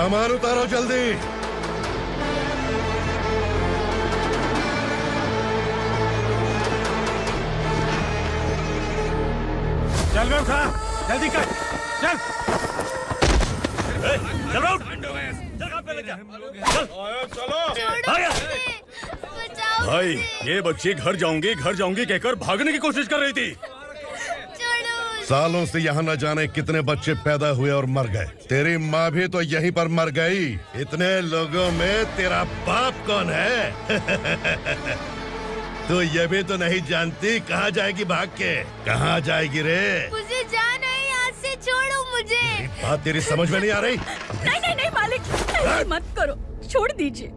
सामान उतारो जल्दी। चल बे उठा, जल्दी कर, चल। चल उठ, चल पे ले जा, चलो। भाई ये बच्ची घर जाऊंगी कहकर भागने की कोशिश कर रही थी। सालों से यहाँ न जाने कितने बच्चे पैदा हुए और मर गए। तेरी माँ भी तो यहीं पर मर गई। इतने लोगों में तेरा बाप कौन है? तो ये भी तो नहीं जानती कहाँ जाएगी भाग के? कहाँ जाएगी रे? मुझे जाना है, यहाँ से छोड़ो मुझे। बात तेरी समझ में नहीं आ रही? नहीं मालिक, ऐसे मत करो, छोड़ दीजिए।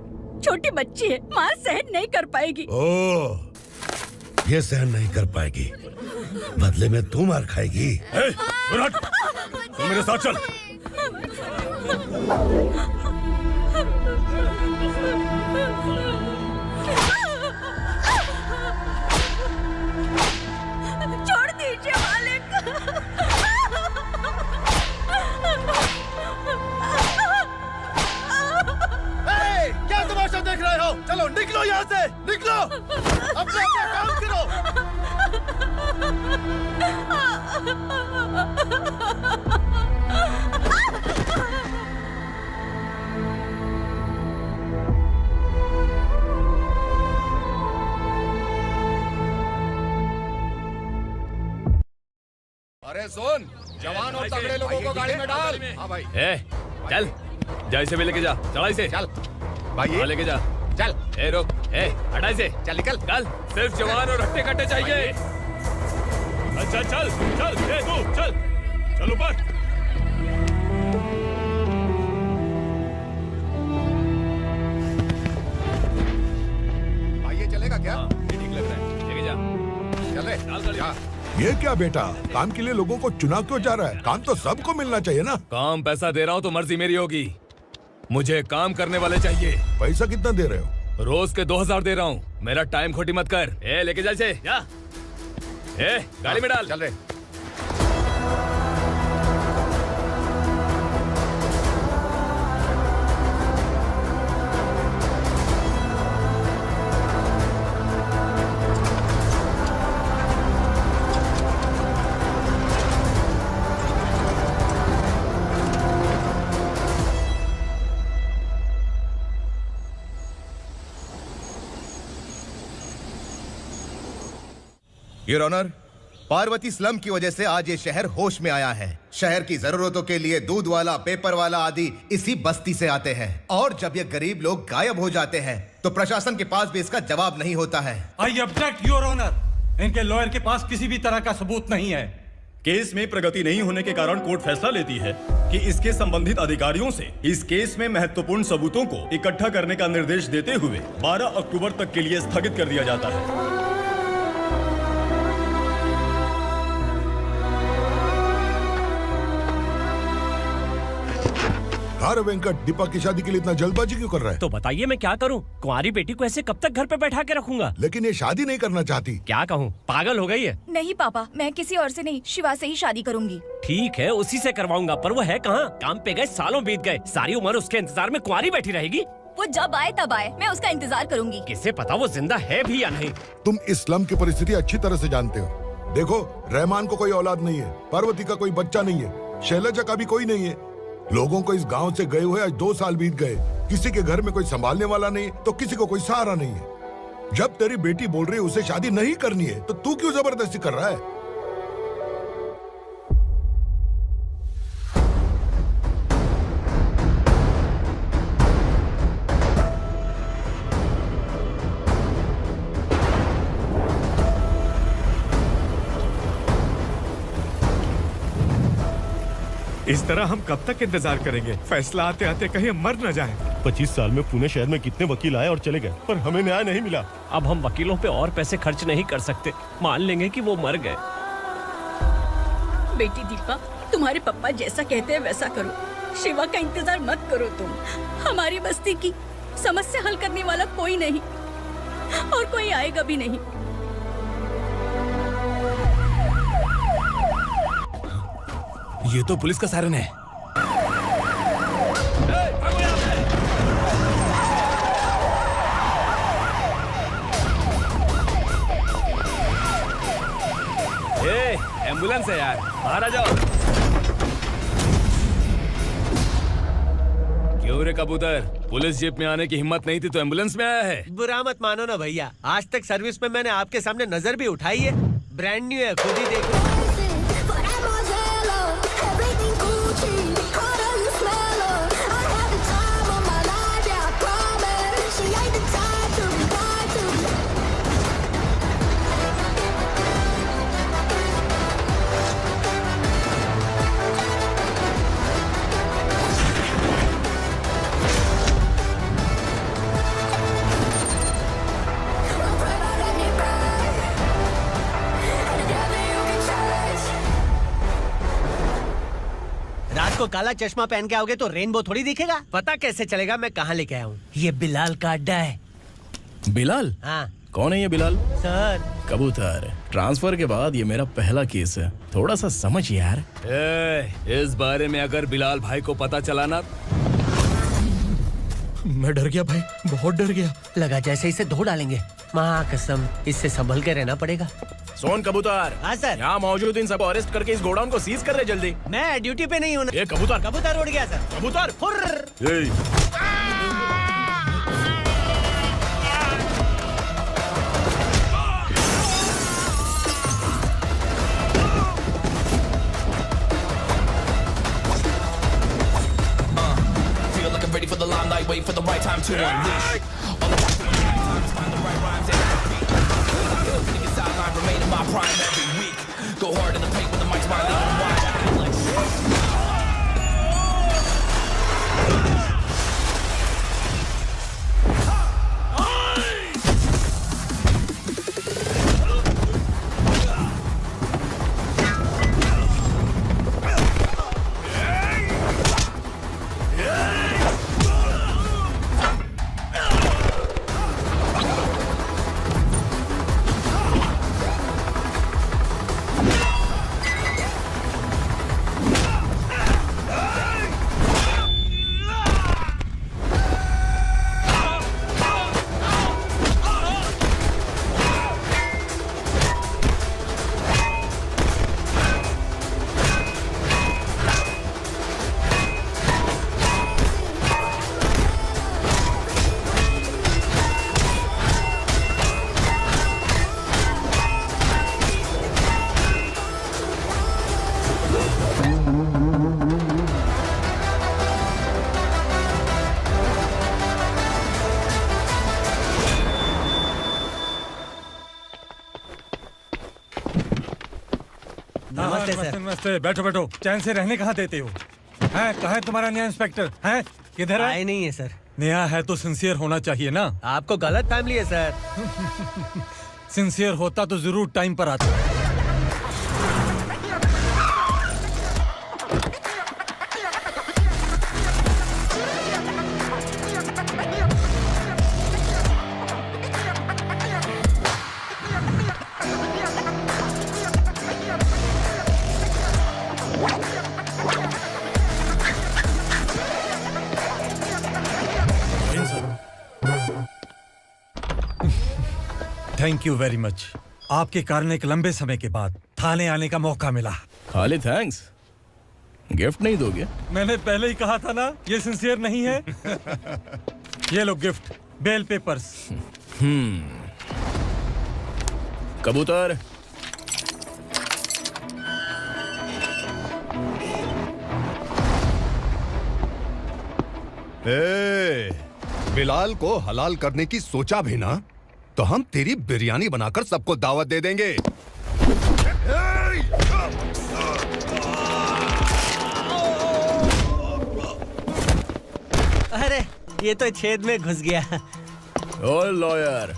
छोटी बच्ची है, माँ सहन नहीं कर पाएगी। ओह, ये सहन नहीं कर पाएगी, बदले में तू मार खाएगी। विराट, तू मेरे साथ चल। छोड़ दीजिए मालिक। क्या तमाशा देख रहे हो? चलो निकलो यहाँ से, निकलो। अपना काम करो। अरे सुन, जवान और तगड़े लोगों को गाड़ी में डाल। हाँ भाई। चल, जा इसे भी लेके जा, चला इसे। चल भाई, लेके जा। चल। रुक, हटा इसे। चल निकल। चल, सिर्फ जवान और हट्टे कट्टे चाहिए। अच्छा चल, तू चल ऊपर। भाई ये चलेगा क्या? ये ठीक लग रहा है, लेके जा। चल रे, जा। ये क्या बेटा, काम के लिए लोगों को चुना क्यों जा रहा है? काम तो सबको मिलना चाहिए ना। काम पैसा दे रहा हूँ तो मर्जी मेरी होगी। मुझे काम करने वाले चाहिए। पैसा कितना दे रहे हो? रोज के 2000 दे रहा हूँ। मेरा टाइम खोटी मत कर। लेके जा इसे, जा। गाड़ी में डाल। चल रे। योर ऑनर, पार्वती स्लम की वजह से आज ये शहर होश में आया है। शहर की जरूरतों के लिए दूध वाला, पेपर वाला आदि इसी बस्ती से आते हैं, और जब ये गरीब लोग गायब हो जाते हैं तो प्रशासन के पास भी इसका जवाब नहीं होता है। आई ऑब्जेक्ट योर ऑनर, इनके लॉयर के पास किसी भी तरह का सबूत नहीं है। केस में प्रगति नहीं होने के कारण कोर्ट फैसला लेती है कि इसके संबंधित अधिकारियों से इस केस में महत्वपूर्ण सबूतों को इकट्ठा करने का निर्देश देते हुए 12 अक्टूबर तक के लिए स्थगित कर दिया जाता है। अरे वेंकट, दीपक की शादी के लिए इतना जल्दबाजी क्यों कर रहा है? तो बताइए मैं क्या करूं? कुंवारी बेटी को ऐसे कब तक घर पे बैठा के रखूंगा? लेकिन ये शादी नहीं करना चाहती। क्या कहूं, पागल हो गई है। नहीं पापा, मैं किसी और से नहीं, शिवा से ही शादी करूंगी। ठीक है, उसी से करवाऊंगा, पर वो है कहाँ? काम पे गए, सालों बीत गए, सारी उम्र उसके इंतजार में कुंवारी बैठी रहेगी। वो जब आए तब आए, मैं उसका इंतजार करूंगी। किसे पता वो जिंदा है भी या नहीं। तुम इस्लाम की परिस्थिति अच्छी तरह से जानते हो। देखो, रहमान को कोई औलाद नहीं है, पार्वती का कोई बच्चा नहीं है, शैलजा का भी कोई नहीं है। लोगों को इस गांव से गए हुए आज 2 साल बीत गए। किसी के घर में कोई संभालने वाला नहीं, तो किसी को कोई सहारा नहीं है। जब तेरी बेटी बोल रही है उसे शादी नहीं करनी है, तो तू क्यों जबरदस्ती कर रहा है? इस तरह हम कब तक इंतजार करेंगे? फैसला आते आते कहीं हम मर न जाएं। 25 साल में पुणे शहर में कितने वकील आए और चले गए, पर हमें न्याय नहीं मिला। अब हम वकीलों पे और पैसे खर्च नहीं कर सकते। मान लेंगे कि वो मर गए। बेटी दीपा, तुम्हारे पापा जैसा कहते हैं वैसा करो। शिवा का इंतजार मत करो तुम। हमारी बस्ती की समस्या हल करने वाला कोई नहीं, और कोई आएगा भी नहीं। ये तो पुलिस का सायरन है। से यार, बाहर आ जाओ। क्यों रे कबूतर, पुलिस जीप में आने की हिम्मत नहीं थी तो एम्बुलेंस में आया है? बुरा मत मानो ना भैया, आज तक सर्विस में मैंने आपके सामने नजर भी उठाई है। ब्रांड न्यू है, खुद ही देखो। रात को काला चश्मा पहन के आओगे तो रेनबो थोड़ी दिखेगा। पता कैसे चलेगा मैं कहाँ लेके आया हूँ? ये बिलाल का अड्डा है। बिलाल? हाँ। कौन है ये बिलाल? सर कबूतर, ट्रांसफर के बाद ये मेरा पहला केस है, थोड़ा सा समझ यार। इस बारे में अगर बिलाल भाई को पता चला ना, मैं डर गया भाई, बहुत डर गया। लगा जैसे इसे धो डालेंगे। माँ कसम, इससे संभल के रहना पड़ेगा। सोन कबूतर। हाँ सर। यहाँ मौजूद इन सबको अरेस्ट करके इस गोडाउन को सीज कर रहे जल्दी। मैं ड्यूटी पे नहीं हूँ। ये कबूतर। कबूतर उड़ गया सर। कबूतर। Ready for the limelight, wait for the right time to unleash. All the times, find the right rhymes and beat. Ill nigga sideline, remain in my prime every week. Go hard in the paint when the mic's mine, leave them wide. I feel like नमस्ते। बैठो बैठो, चैन से रहने कहाँ देते हो? हैं, कहाँ है तुम्हारा नया इंस्पेक्टर? हैं, किधर है? आए नहीं है सर। नया है तो सिंसियर होना चाहिए ना। आपको गलत फैमिली है सर। सिंसियर होता तो जरूर टाइम पर आता। Thank you very much. आपके कारण एक लंबे समय के बाद थाने आने का मौका मिला। खाली थैंक्स, गिफ्ट नहीं दोगे? मैंने पहले ही कहा था ना, ये सिंसियर नहीं है। ये लो गिफ्ट, बेल पेपर्स। कबूतर, बिलाल को हलाल करने की सोचा भी ना, तो हम तेरी बिरयानी बनाकर सबको दावत दे देंगे। अरे ये तो छेद में घुस गया। ओ लॉयर,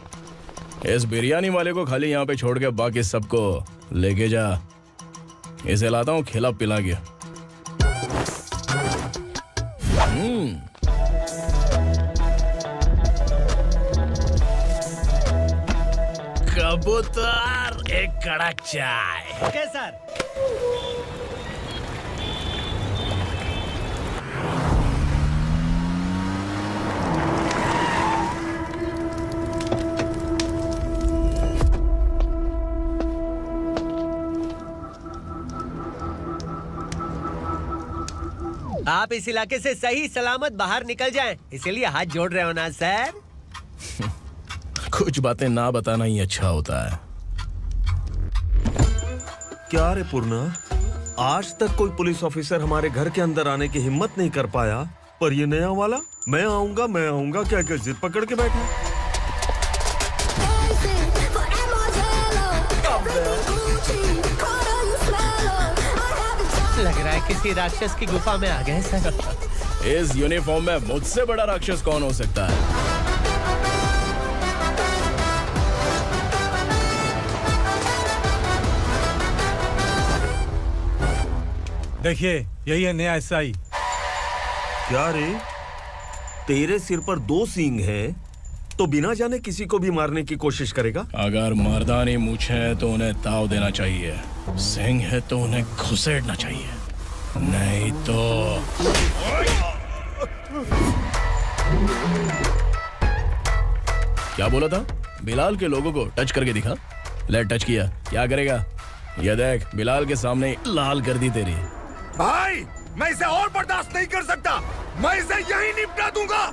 इस बिरयानी वाले को खाली यहाँ पे छोड़ के बाकी सबको लेके जा। इसे लाता हूँ खिला पिला के। कबूतर, एक कड़क चाय। Okay sir. आप इस इलाके से सही सलामत बाहर निकल जाएं, इसीलिए हाथ जोड़ रहे हो ना सर? कुछ बातें ना बताना ही अच्छा होता है। क्या रे पूर्णा, आज तक कोई पुलिस ऑफिसर हमारे घर के अंदर आने की हिम्मत नहीं कर पाया, पर ये नया वाला मैं आऊंगा क्या क्या जिद पकड़ के बैठा। लग रहा है किसी राक्षस की गुफा में आ गए सर। इस यूनिफॉर्म में मुझसे बड़ा राक्षस कौन हो सकता है? देखिए, यही है नया एसआई। क्या रे, तेरे सिर पर 2 सींग हैं, तो बिना जाने किसी को भी मारने की कोशिश करेगा? अगर मर्दानी मूंछ है तो उन्हें ताव देना चाहिए, सिंह है तो उन्हें घुसेड़ना चाहिए, नहीं तो। क्या बोला था? बिलाल के लोगों को टच करके दिखा। ले टच किया, क्या करेगा? ये देख, बिलाल के सामने लाल कर दी तेरी। भाई, मैं इसे और बर्दाश्त नहीं कर सकता, मैं इसे यहीं निपटा दूंगा।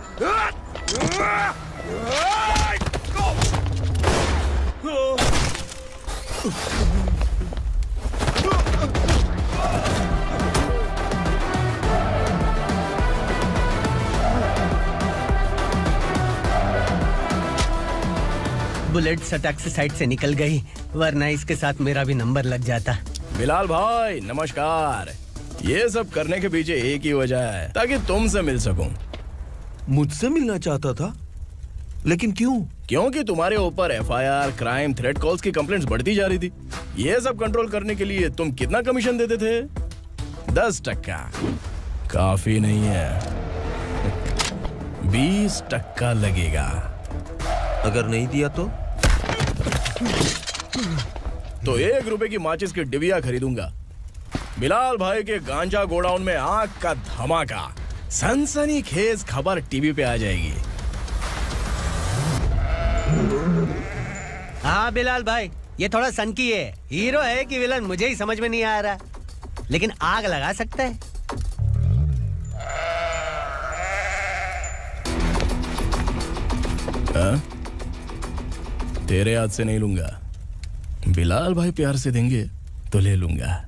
बुलेट सटक से साइड से निकल गई, वरना इसके साथ मेरा भी नंबर लग जाता। बिलाल भाई नमस्कार। ये सब करने के पीछे एक ही वजह है, ताकि तुमसे मिल सकूं। मुझसे मिलना चाहता था, लेकिन क्यों? क्योंकि तुम्हारे ऊपर एफआईआर, क्राइम, थ्रेट कॉल्स की कंप्लेंट्स बढ़ती जा रही थी। ये सब कंट्रोल करने के लिए तुम कितना कमीशन देते थे? 10%। काफी नहीं है, 20% लगेगा। अगर नहीं दिया तो 1 रुपए की माचिस की डिबिया खरीदूंगा। बिलाल भाई के गांजा गोडाउन में आग का धमाका, सनसनीखेज खबर टीवी पे आ जाएगी। हाँ बिलाल भाई, ये थोड़ा सनकी है, हीरो है कि विलन मुझे ही समझ में नहीं आ रहा, लेकिन आग लगा सकता है। तेरे हाथ से नहीं लूंगा, बिलाल भाई प्यार से देंगे तो ले लूंगा।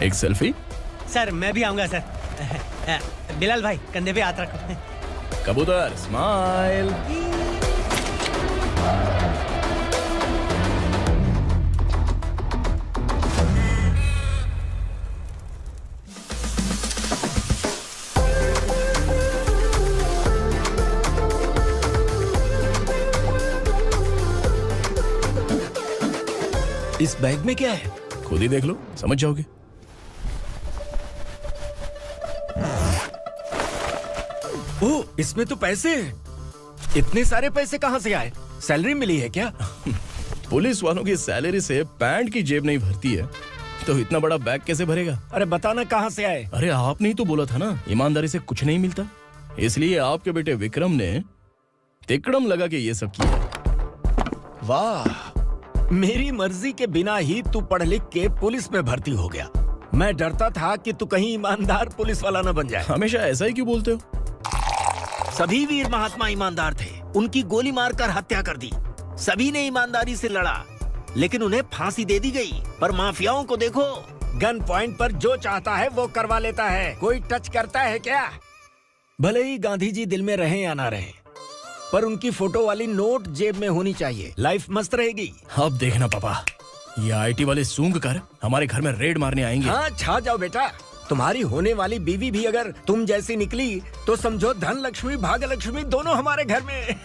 एक सेल्फी? सर मैं भी आऊंगा सर। बिलाल भाई कंधे पे हाथ रखो। कबूतर स्माइल। इस बैग में क्या है? खुद ही देख लो, समझ जाओगे। ओह, इसमें तो पैसे हैं। इतने सारे पैसे कहां से आए? सैलरी मिली है क्या? पुलिस वालों की सैलरी से पैंट की जेब नहीं भरती है, तो इतना बड़ा बैग कैसे भरेगा? अरे बताना कहां से आए? अरे आपने ही तो बोला था ना, ईमानदारी से कुछ नहीं मिलता, इसलिए आपके बेटे विक्रम ने तिकड़म लगा के ये सब किया। वाह, मेरी मर्जी के बिना ही तू पढ़ लिख के पुलिस में भर्ती हो गया। मैं डरता था कि तू कहीं ईमानदार पुलिस वाला न बन जाए। हमेशा ऐसा ही क्यों बोलते हो? सभी वीर महात्मा ईमानदार थे, उनकी गोली मारकर हत्या कर दी। सभी ने ईमानदारी से लड़ा, लेकिन उन्हें फांसी दे दी गई। पर माफियाओं को देखो, गन पॉइंट पर जो चाहता है वो करवा लेता है। कोई टच करता है क्या? भले ही गांधी जी दिल में रहे या ना रहे, पर उनकी फोटो वाली नोट जेब में होनी चाहिए। लाइफ मस्त रहेगी। अब देखना पापा, ये आईटी वाले सूंघ कर हमारे घर में रेड मारने आएंगे। हाँ, छा जाओ बेटा। तुम्हारी होने वाली बीवी भी अगर तुम जैसी निकली तो समझो धन लक्ष्मी भाग्य लक्ष्मी दोनों हमारे घर में।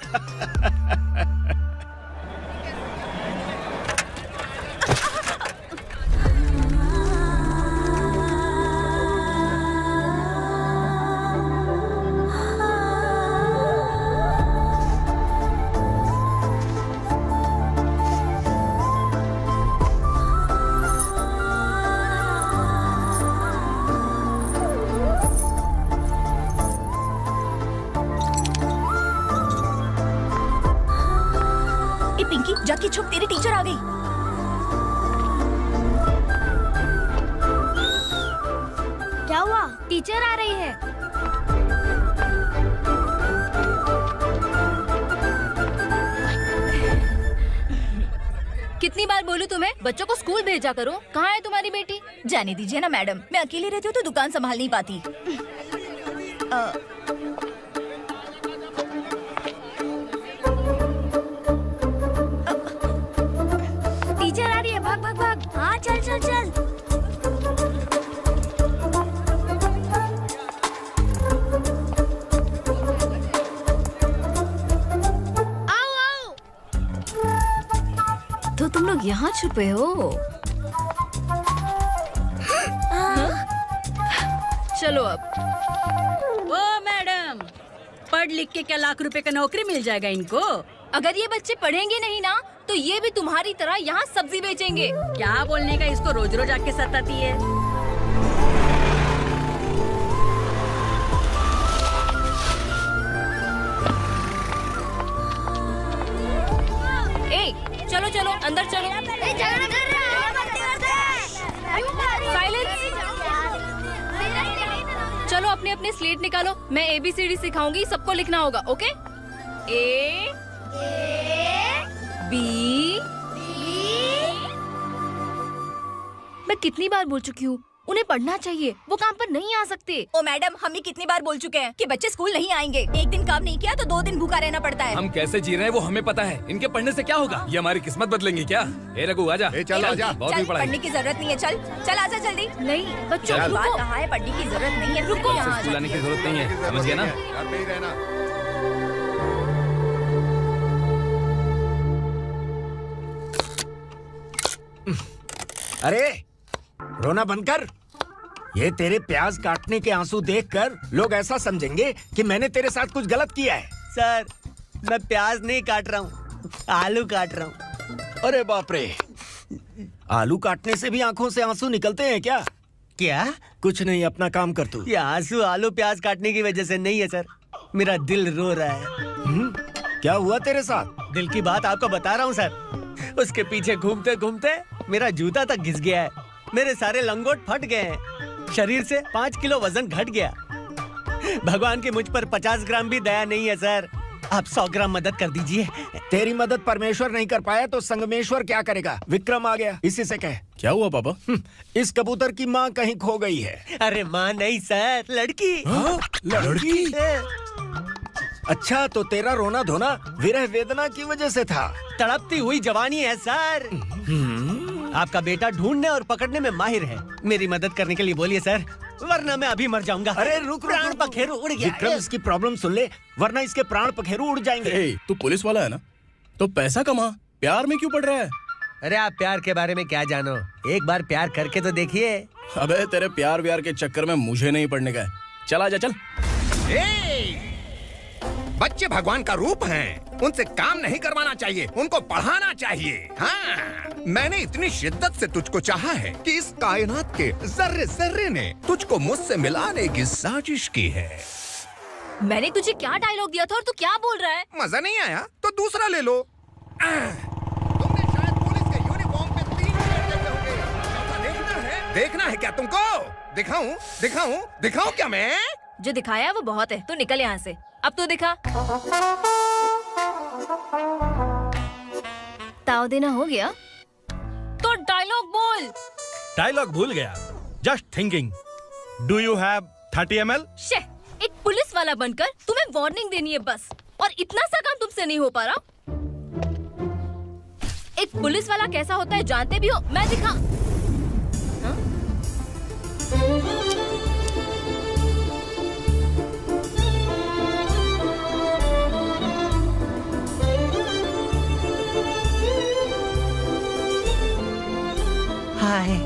छुप, तेरी टीचर आ गई। क्या हुआ? टीचर आ रही है। कितनी बार बोलूं तुम्हें बच्चों को स्कूल भेजा करो। कहाँ है तुम्हारी बेटी? जाने दीजिए ना मैडम, मैं अकेली रहती हूँ तो दुकान संभाल नहीं पाती। टीचर आ रही है, भाग भाग भाग। हाँ चल चल चल। आओ आओ। तो तुम लोग यहाँ छुपे हो? चलो अब। ओ मैडम, पढ़ लिख के क्या लाख रुपए का नौकरी मिल जाएगा इनको? अगर ये बच्चे पढ़ेंगे नहीं ना तो ये भी तुम्हारी तरह यहाँ सब्जी बेचेंगे। क्या बोलने का, इसको रोज रोज आके सताती है। ए, चलो चलो अंदर चलो। साइलेंस। चलो अपने अपने स्लेट निकालो, मैं ABCD सिखाऊंगी, सबको लिखना होगा। ओके? A B। मैं कितनी बार बोल चुकी हूँ उन्हें पढ़ना चाहिए, वो काम पर नहीं आ सकते। ओ मैडम, हम भी कितनी बार बोल चुके हैं कि बच्चे स्कूल नहीं आएंगे। एक दिन काम नहीं किया तो 2 दिन भूखा रहना पड़ता है। हम कैसे जी रहे हैं वो हमें पता है, इनके पढ़ने से क्या होगा? ये हमारी किस्मत बदलेंगे क्या? ए रघु आजा। चल आजा। बहुत भी पढ़ाई। पढ़ने की जरूरत नहीं है, चल चल आजा जल्दी। नहीं बच्चों की बात कहाँ है, पढ़ने की जरूरत नहीं है, रुको यहाँ। स्कूल आने की जरूरत नहीं है, समझ गया ना? घर पे ही रहना। अरे रोना बंद कर। ये तेरे प्याज काटने के आंसू देखकर लोग ऐसा समझेंगे कि मैंने तेरे साथ कुछ गलत किया है। सर, मैं प्याज नहीं काट रहा हूँ, आलू काट रहा हूँ। अरे बाप रे, आलू काटने से भी आंखों से आंसू निकलते हैं क्या? क्या? कुछ नहीं, अपना काम कर तू। ये आंसू आलू प्याज काटने की वजह से नहीं है सर, मेरा दिल रो रहा है। क्या हुआ तेरे साथ? दिल की बात आपको बता रहा हूँ सर। उसके पीछे घूमते घूमते मेरा जूता तक घिस गया है, मेरे सारे लंगोट फट गए हैं, शरीर से 5 किलो वजन घट गया। भगवान की मुझ पर 50 ग्राम भी दया नहीं है सर, आप 100 ग्राम मदद कर दीजिए। तेरी मदद परमेश्वर नहीं कर पाया तो संगमेश्वर क्या करेगा? विक्रम आ गया, इसी से कह। क्या हुआ पापा? इस कबूतर की माँ कहीं खो गई है। अरे माँ नहीं सर, लड़की। लड़की? अच्छा, तो तेरा रोना धोना विरह वेदना की वजह से था। तड़पती हुई जवानी है सर। आपका बेटा ढूंढने और पकड़ने में माहिर है, मेरी मदद करने के लिए बोलिए सर, वरना मैं अभी मर जाऊंगा। अरे रुक, प्राण पखेरु उड़ गया। विक्रम, इसकी प्रॉब्लम सुन ले, वरना इसके प्राण पखेरु उड़ जाएंगे। तू पुलिस वाला है ना, तो पैसा कमा, प्यार में क्यों पड़ रहा है? अरे आप प्यार के बारे में क्या जानो, एक बार प्यार करके तो देखिए। अबे तेरे प्यार व्यार के चक्कर में मुझे नहीं पढ़ने का है, चल आजा चल। बच्चे भगवान का रूप हैं, उनसे काम नहीं करवाना चाहिए, उनको पढ़ाना चाहिए। हाँ, मैंने इतनी शिद्दत से तुझको चाहा है कि इस कायनात के जर्रे जर्रे ने तुझको मुझसे मिलाने की साजिश की है। मैंने तुझे क्या डायलॉग दिया था और तू क्या बोल रहा है? मजा नहीं आया तो दूसरा ले लो। तुमने शायद पुलिस के यूनिफॉर्म पे 3 शेर देखे होंगे। देखना है क्या तुमको? दिखाऊं दिखाऊं दिखाऊं क्या मैं? जो दिखाया वो बहुत है, तू निकल यहाँ से। अब तू दिखा। ताव देना हो गया तो डायलॉग बोल। डायलॉग भूल गया। Just thinking, do you have 30 ml? शे, एक पुलिस वाला बनकर तुम्हें वार्निंग देनी है बस, और इतना सा काम तुमसे नहीं हो पा रहा। एक पुलिस वाला कैसा होता है जानते भी हो? मैं दिखा। हाँ? हाय,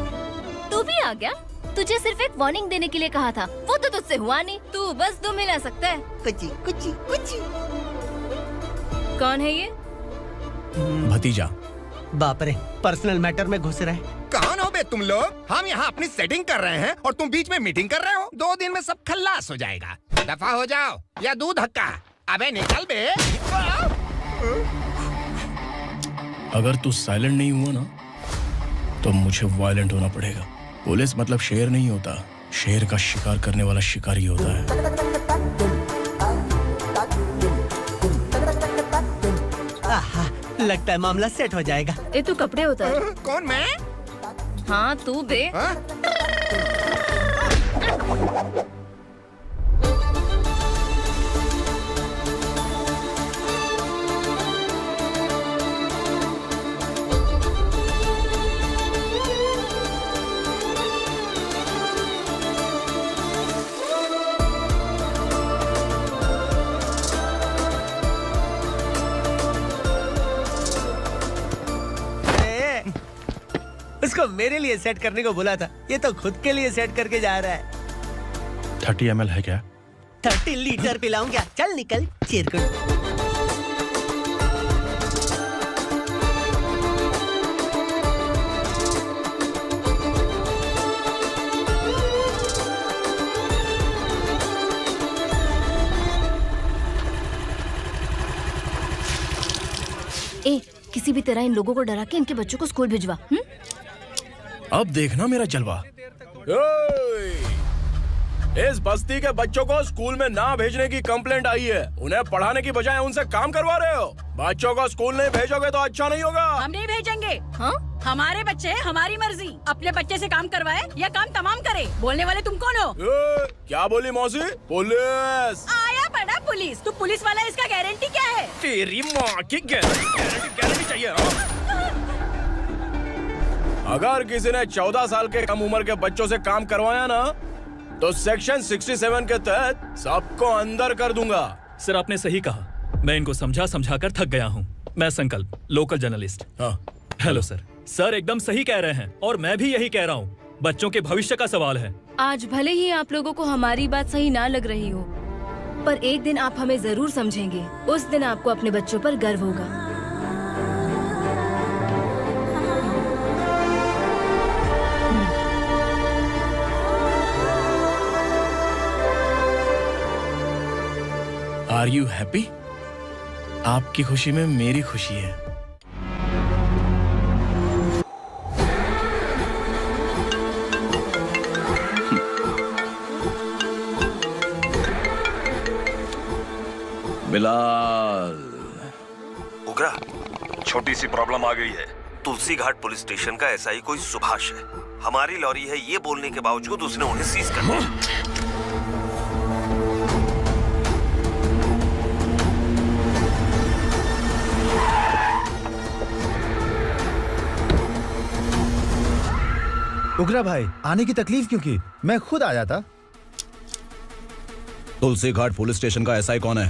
तू भी आ गया? तुझे सिर्फ एक वार्निंग देने के लिए कहा था, वो तो तुझसे हुआ नहीं। तू बस 2 मिला सकता है। कुची कुची कुची। कौन है ये? भतीजा। बाप रे, पर्सनल मैटर में घुस रहे। कौन हो बे तुम लोग? हम यहाँ अपनी सेटिंग कर रहे हैं और तुम बीच में मीटिंग कर रहे हो। 2 दिन में सब खल्लास हो जाएगा। दफा हो जाओ या दूध हक्का। अबे निकल बे। अगर तू साइलेंट नहीं हुआ ना तो मुझे वायलेंट होना पड़ेगा। पुलिस मतलब शेर नहीं होता, शेर का शिकार करने वाला शिकारी होता है। आहा, लगता है मामला सेट हो जाएगा। ये तू कपड़े उतार। कौन मैं? हाँ तू बे। उसको मेरे लिए सेट करने को बोला था, ये तो खुद के लिए सेट करके जा रहा है। 30 ml है क्या? 30 लीटर पिलाऊं क्या? चल निकल चिरकुट। ए, किसी भी तरह इन लोगों को डरा के इनके बच्चों को स्कूल भिजवा। अब देखना मेरा जलवा। इस बस्ती के बच्चों को स्कूल में ना भेजने की कंप्लेंट आई है। उन्हें पढ़ाने की बजाय उनसे काम करवा रहे हो। बच्चों को स्कूल नहीं भेजोगे तो अच्छा नहीं होगा। हम नहीं भेजेंगे। हाँ? हमारे बच्चे हमारी मर्जी। अपने बच्चे से काम करवाए या काम तमाम करे। बोलने वाले तुम कौन हो? क्या बोली मौसी? पुलिस आया पड़ा पुलिस। तू पुलिस वाला, इसका गारंटी क्या है? तेरी माँ की गारंटी चाहिए। अगर किसी ने 14 साल के कम उम्र के बच्चों से काम करवाया ना तो सेक्शन 67 के तहत सबको अंदर कर दूंगा। सर आपने सही कहा। मैं इनको समझा कर थक गया हूँ। मैं संकल्प, लोकल जर्नलिस्ट। हाँ। Hello sir. सर एकदम सही कह रहे हैं और मैं भी यही कह रहा हूँ। बच्चों के भविष्य का सवाल है। आज भले ही आप लोगों को हमारी बात सही ना लग रही हो, पर एक दिन आप हमें जरूर समझेंगे। उस दिन आपको अपने बच्चों पर गर्व होगा। Are you happy? आपकी खुशी में मेरी खुशी है। बिलाल। उगरा, छोटी सी प्रॉब्लम आ गई है। तुलसी घाट पुलिस स्टेशन का एसआई कोई सुभाष है। हमारी लॉरी है ये बोलने के बावजूद उसने उन्हें सीज कर दिया। उगरा भाई, आने की तकलीफ क्यों की? मैं खुद आ जाता। तुलसी घाट पुलिस स्टेशन का एसआई कौन है?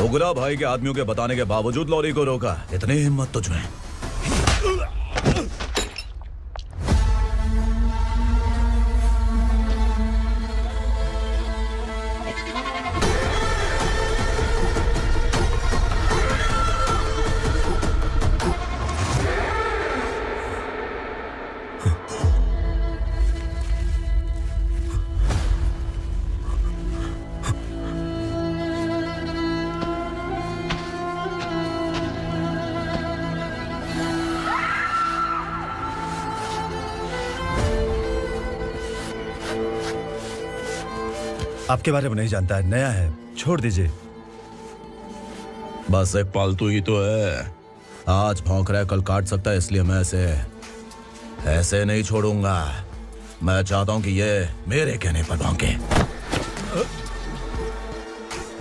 उगरा भाई के आदमियों के बताने के बावजूद लॉरी को रोका। इतनी हिम्मत तुझमें? आपके बारे में नहीं जानता है, नया है, छोड़ दीजिए। बस एक पालतू ही तो है। आज भौंक रहा है, कल काट सकता है, इसलिए मैं ऐसे नहीं छोड़ूंगा। मैं चाहता हूं कि ये मेरे कहने पर भौंके।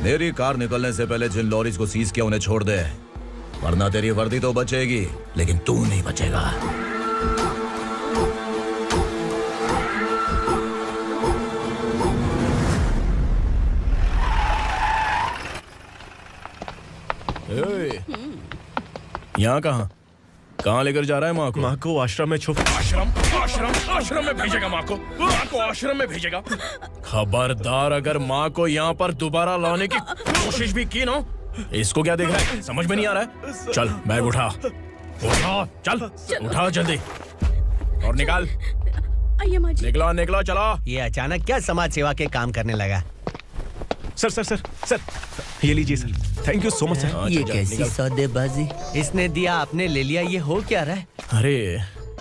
मेरी कार निकलने से पहले जिन लॉरीज को सीज किया उन्हें छोड़ दे, वरना तेरी वर्दी तो बचेगी लेकिन तू नहीं बचेगा। यहाँ कहाँ लेकर जा रहा है माँ को? माँ को आश्रम में छुप। आश्रम में भेजेगा माँ को? माँ को आश्रम में भेजेगा? खबरदार, अगर माँ को यहाँ पर दोबारा लाने की कोशिश भी की ना, इसको क्या देख रहा है? समझ में नहीं आ रहा है? चल बैग उठा, चल उठा जल्दी और निकाल। आइए माँ जी। निकला चला। ये अचानक क्या समाज सेवा के काम करने लगा? सर सर सर सर ये लीजिए sir, thank you so much sir. ये कैसी सौदेबाजी? इसने दिया आपने ले लिया, ये हो क्या रहा है? अरे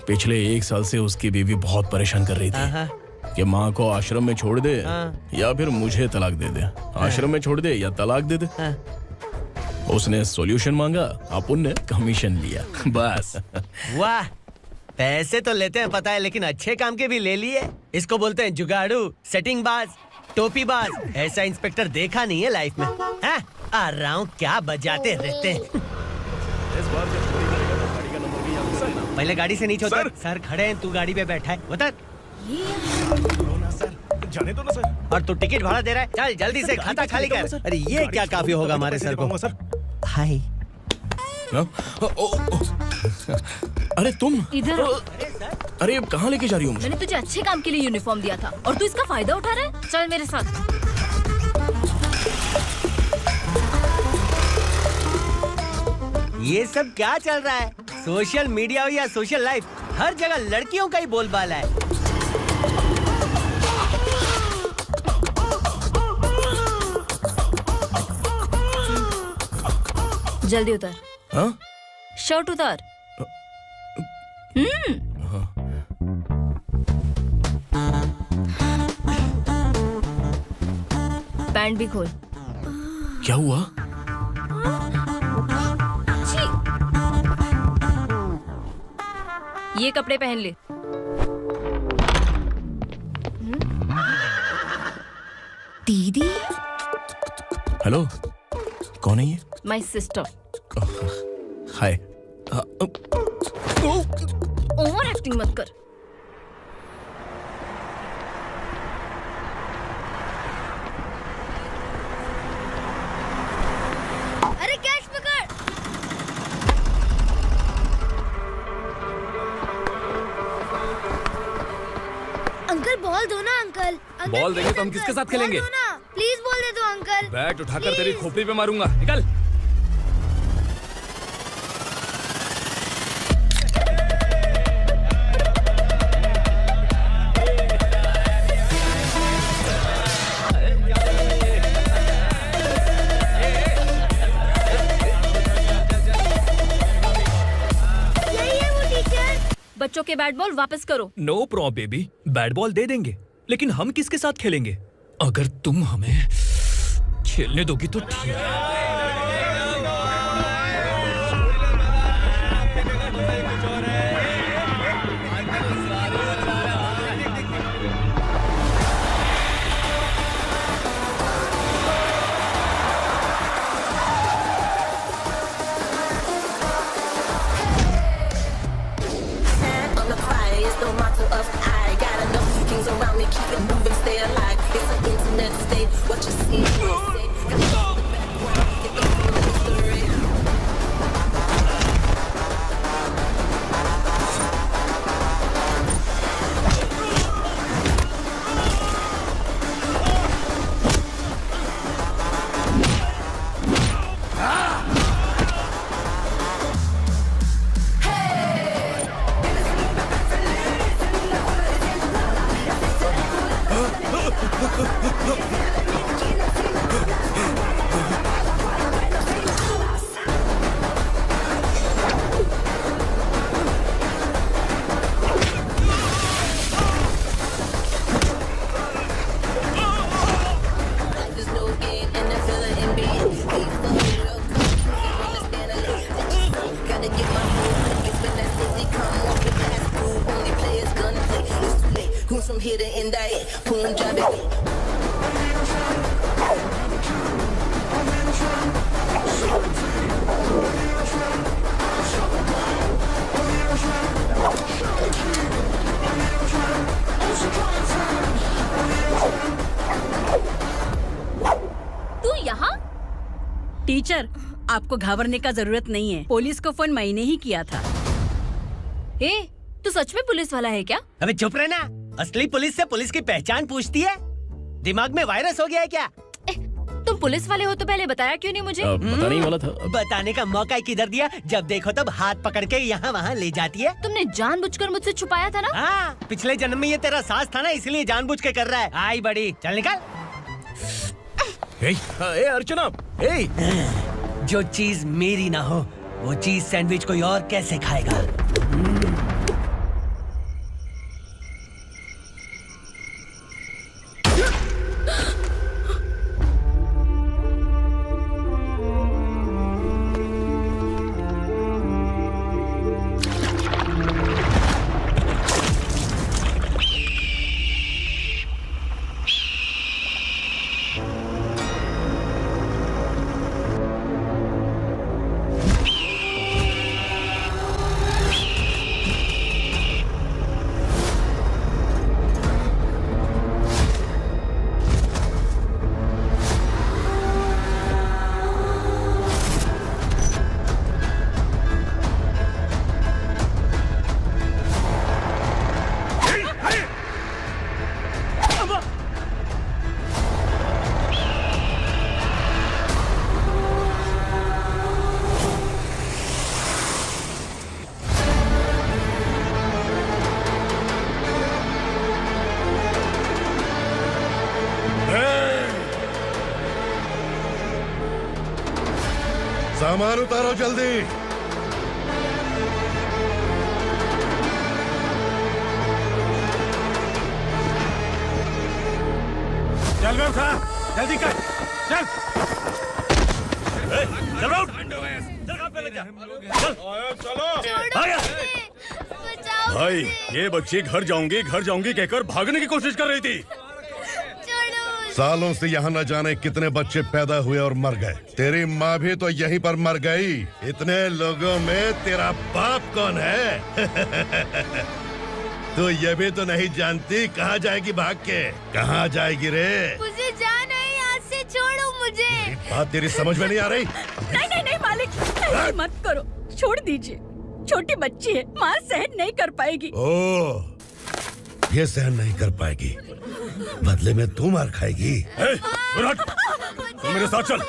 पिछले 1 साल से उसकी बीवी बहुत परेशान कर रही थी कि माँ को आश्रम में छोड़ दे या फिर मुझे तलाक दे दे, आश्रम में छोड़ दे या तलाक दे दे। उसने सॉल्यूशन मांगा, अपन ने कमीशन लिया, बस। वाह, पैसे तो लेते हैं पता है, लेकिन अच्छे काम के भी ले लिए। इसको बोलते हैं जुगाड़ू, सेटिंग बाज, टोपी बाज। ऐसा इंस्पेक्टर देखा नहीं है लाइफ में। हाँ? आ रहा हूँ, क्या बजाते रहते हैं। पहले गाड़ी से नीचे उतर। सर खड़े हैं, तू गाड़ी पे बैठा है, उतर। जाने दो ना सर। और तू टिकट भाड़ा दे रहा है, चल जल्दी से खाता खाली कर। अरे ये क्या काफी होगा हमारे सर को। हाय। अरे तुम इधर। अरे अब कहाँ लेके जा रही हो मुझे? मैंने तुझे अच्छे काम के लिए यूनिफॉर्म दिया था और तू इसका फायदा उठा रहा है। चल मेरे साथ। ये सब क्या चल रहा है? सोशल मीडिया हो या सोशल लाइफ, हर जगह लड़कियों का ही बोलबाला है। जल्दी उतर। हाँ? शर्ट उतार। पैंट भी खोल। क्या हुआ? ये कपड़े पहन ले। दीदी। हेलो, कौन है ये? My sister. Hi. Over acting मत कर। अरे कैश पकड़। अंकल बॉल दो ना अंकल। बॉल देंगे तो हम किसके साथ खेलेंगे? प्लीज बॉल दे दो अंकल। बैट उठाकर तेरी खोपड़ी पे मारूंगा, निकल। बच्चों के बैट बॉल वापस करो। No problem baby, bat ball दे देंगे, लेकिन हम किसके साथ खेलेंगे? अगर तुम हमें खेलने दोगी तो ठीक है। टीचर, आपको घबराने का जरूरत नहीं है। पुलिस को फोन मैंने ही किया था। ए, तू सच में पुलिस वाला है क्या? अबे चुप रहना। असली पुलिस से पुलिस की पहचान पूछती है? दिमाग में वायरस हो गया है क्या? तुम पुलिस वाले हो तो पहले बताया क्यों नहीं मुझे? बताने ही वाला था। बताने का मौका किधर दिया? जब देखो तब हाथ पकड़ के यहाँ वहाँ ले जाती है। तुमने जानबूझकर मुझसे छुपाया था ना? हाँ, पिछले जन्म में ये तेरा सास था ना, इसलिए जानबूझ के कर रहा है। आई बड़ी, चल निकल। ए अर्चना, ए जो चीज मेरी ना हो वो चीज सैंडविच कोई और कैसे खाएगा? सामान उतारो जल्दी। चल बे उठा, जल्दी कर, चल। चल उठ, चल पे ले जा, चलो। भाई ये बच्ची घर जाऊंगी कहकर भागने की कोशिश कर रही थी। सालों से यहाँ न जाने कितने बच्चे पैदा हुए और मर गए। तेरी माँ भी तो यहीं पर मर गई। इतने लोगों में तेरा बाप कौन है? तो ये भी तो नहीं जानती कहाँ जाएगी भाग के? कहाँ जाएगी रे? मुझे जाना है यहाँ से, छोड़ो मुझे। बात तेरी समझ में नहीं आ रही? नहीं मालिक, ऐसे मत करो, छोड़ दीजिए। छोटी बच्ची है, माँ सहन नहीं कर पाएगी। ओह, ये सहन नहीं कर पाएगी, बदले में तू मार खाएगी। तू मेरे साथ चल।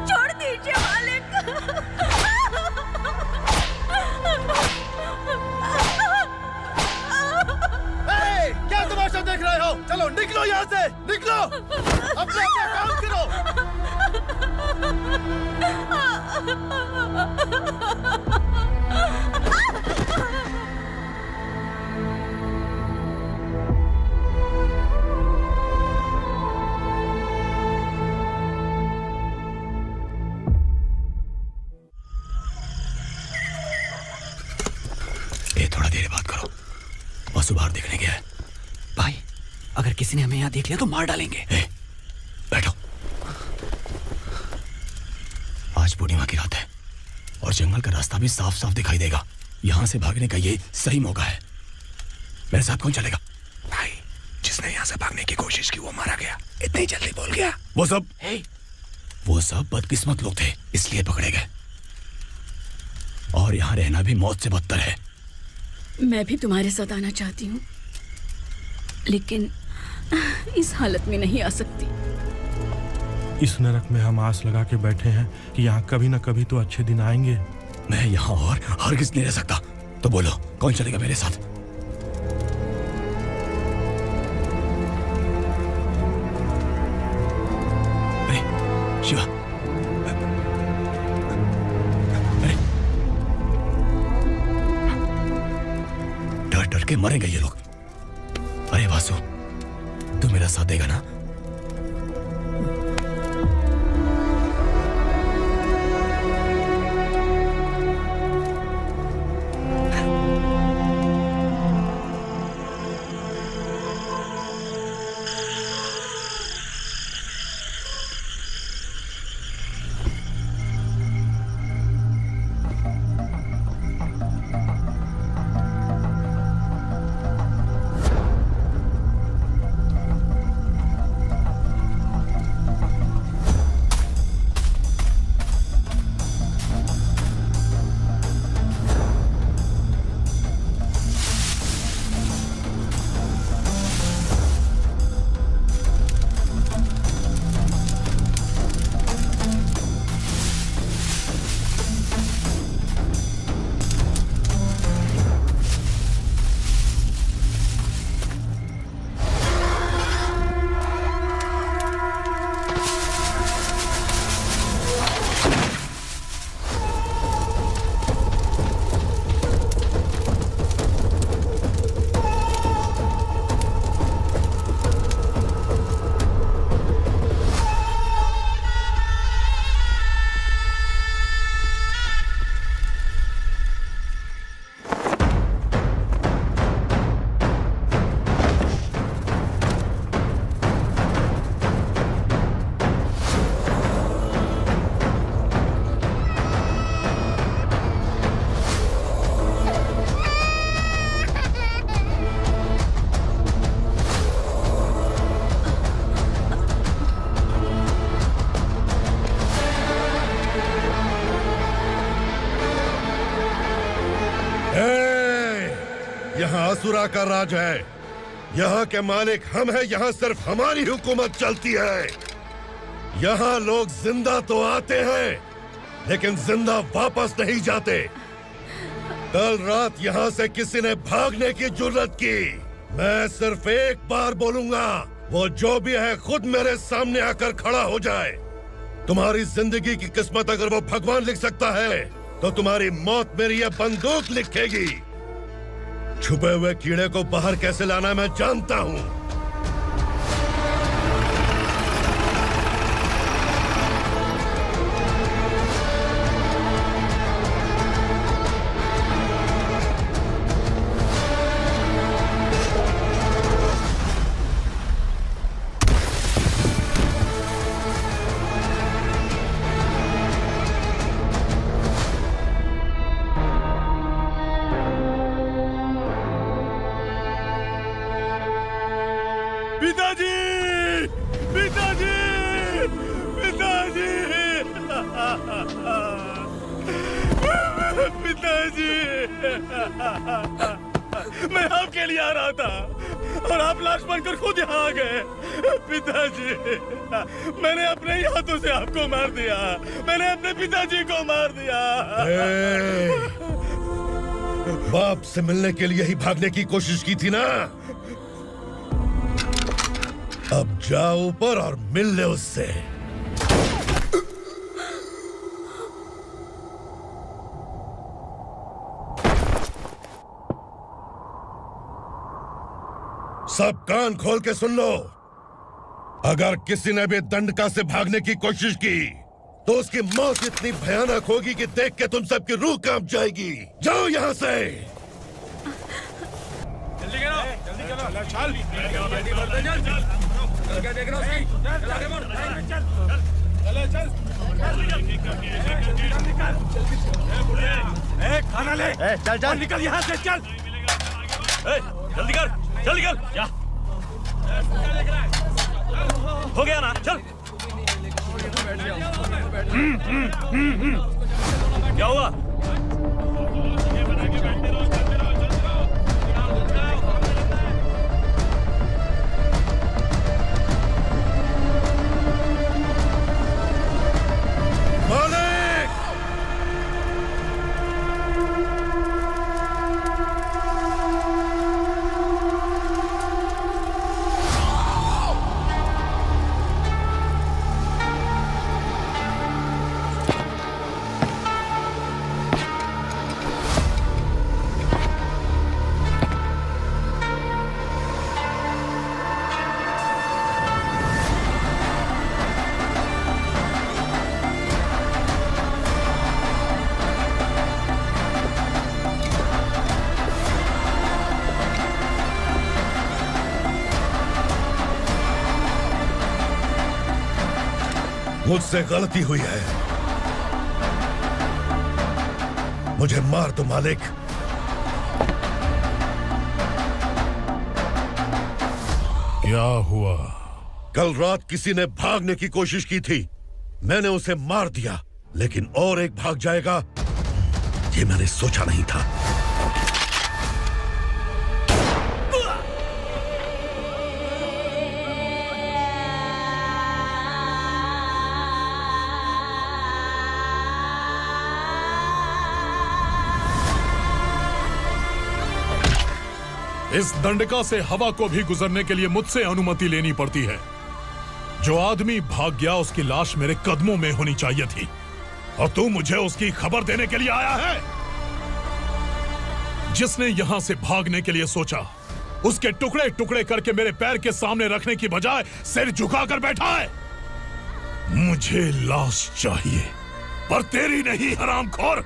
छोड़ दीजिए मालिक। क्या तमाशा देख रहे हो? चलो निकलो यहाँ से, निकलो। अपना काम करो। ए, थोड़ा देर बात करो। वसु बाहर देखने गया है। भाई, अगर किसी ने हमें यहाँ देख लिया तो मार डालेंगे। बैठो। आज पूर्णिमा की रात है और जंगल का रास्ता भी साफ साफ दिखाई देगा। यहाँ से भागने का ये सही मौका है। मेरे साथ कौन चलेगा? भाई, जिसने यहाँ से भागने की कोशिश की वो मारा गया। इतनी जल्दी बोल गया। वो सब बदकिस्मत लोग थे, इसलिए पकड़े गए। और यहाँ रहना भी मौत से बदतर है। मैं भी तुम्हारे साथ आना चाहती हूँ, लेकिन इस हालत में नहीं आ सकती। इस नरक में हम आस लगा के बैठे हैं कि यहाँ कभी न कभी तो अच्छे दिन आएंगे। मैं यहाँ और हरगिज़ नहीं रह सकता। तो बोलो, कौन चलेगा मेरे साथ? अरे शिवा, अरे डर डर के मरेंगे ये लोग। अरे वासु, तू मेरा साथ देगा ना? असुरा का राज है। यहाँ के मालिक हम हैं, यहाँ सिर्फ हमारी हुकूमत चलती है। यहाँ लोग जिंदा तो आते हैं लेकिन जिंदा वापस नहीं जाते। कल रात यहाँ से किसी ने भागने की जुर्रत की, मैं सिर्फ एक बार बोलूंगा, वो जो भी है खुद मेरे सामने आकर खड़ा हो जाए। तुम्हारी जिंदगी की किस्मत अगर वो भगवान लिख सकता है तो तुम्हारी मौत मेरी ये बंदूक लिखेगी। छुपे हुए कीड़े को बाहर कैसे लाना मैं जानता हूँ। पिताजी, पिताजी, पिताजी, पिताजी, मैं आपके लिए आ रहा था और आप लाश बनकर खुद यहाँ आ गए। पिताजी, मैंने अपने ही हाथों से आपको मार दिया, मैंने अपने पिताजी को मार दिया। बाप से मिलने के लिए ही भागने की कोशिश की थी ना, अब जाओ ऊपर और मिल ले उससे। सब कान खोल के सुन लो, अगर किसी ने भी दंडका से भागने की कोशिश की तो उसकी मौत इतनी भयानक होगी कि देख के तुम सबकी रूह कांप जाएगी। जाओ यहाँ से। जल्दी करो, जल्दी करो, चल, देख रहा हूँ, खाना ले, चल चल निकल यहाँ से, चल, जल्दी कर, जल्दी कर, क्या हो गया ना, चल। क्या हुआ? मुझसे गलती हुई है, मुझे मार दो मालिक। क्या हुआ? कल रात किसी ने भागने की कोशिश की थी, मैंने उसे मार दिया, लेकिन और एक भाग जाएगा ये मैंने सोचा नहीं था। इस दंडका से हवा को भी गुजरने के लिए मुझसे अनुमति लेनी पड़ती है। जो आदमी भाग गया उसकी लाश मेरे कदमों में होनी चाहिए थी, और तू मुझे उसकी खबर देने के लिए आया है। जिसने यहां से भागने के लिए सोचा, उसके टुकड़े टुकड़े करके मेरे पैर के सामने रखने की बजाय सिर झुकाकर बैठा है। मुझे लाश चाहिए, पर तेरी नहीं हरामखोर,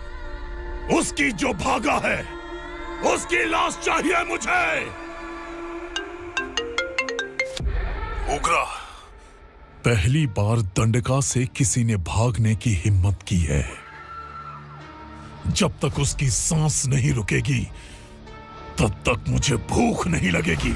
उसकी जो भागा है उसकी लाश चाहिए मुझे। उग्रा, पहली बार दंडका से किसी ने भागने की हिम्मत की है। जब तक उसकी सांस नहीं रुकेगी तब तक मुझे भूख नहीं लगेगी।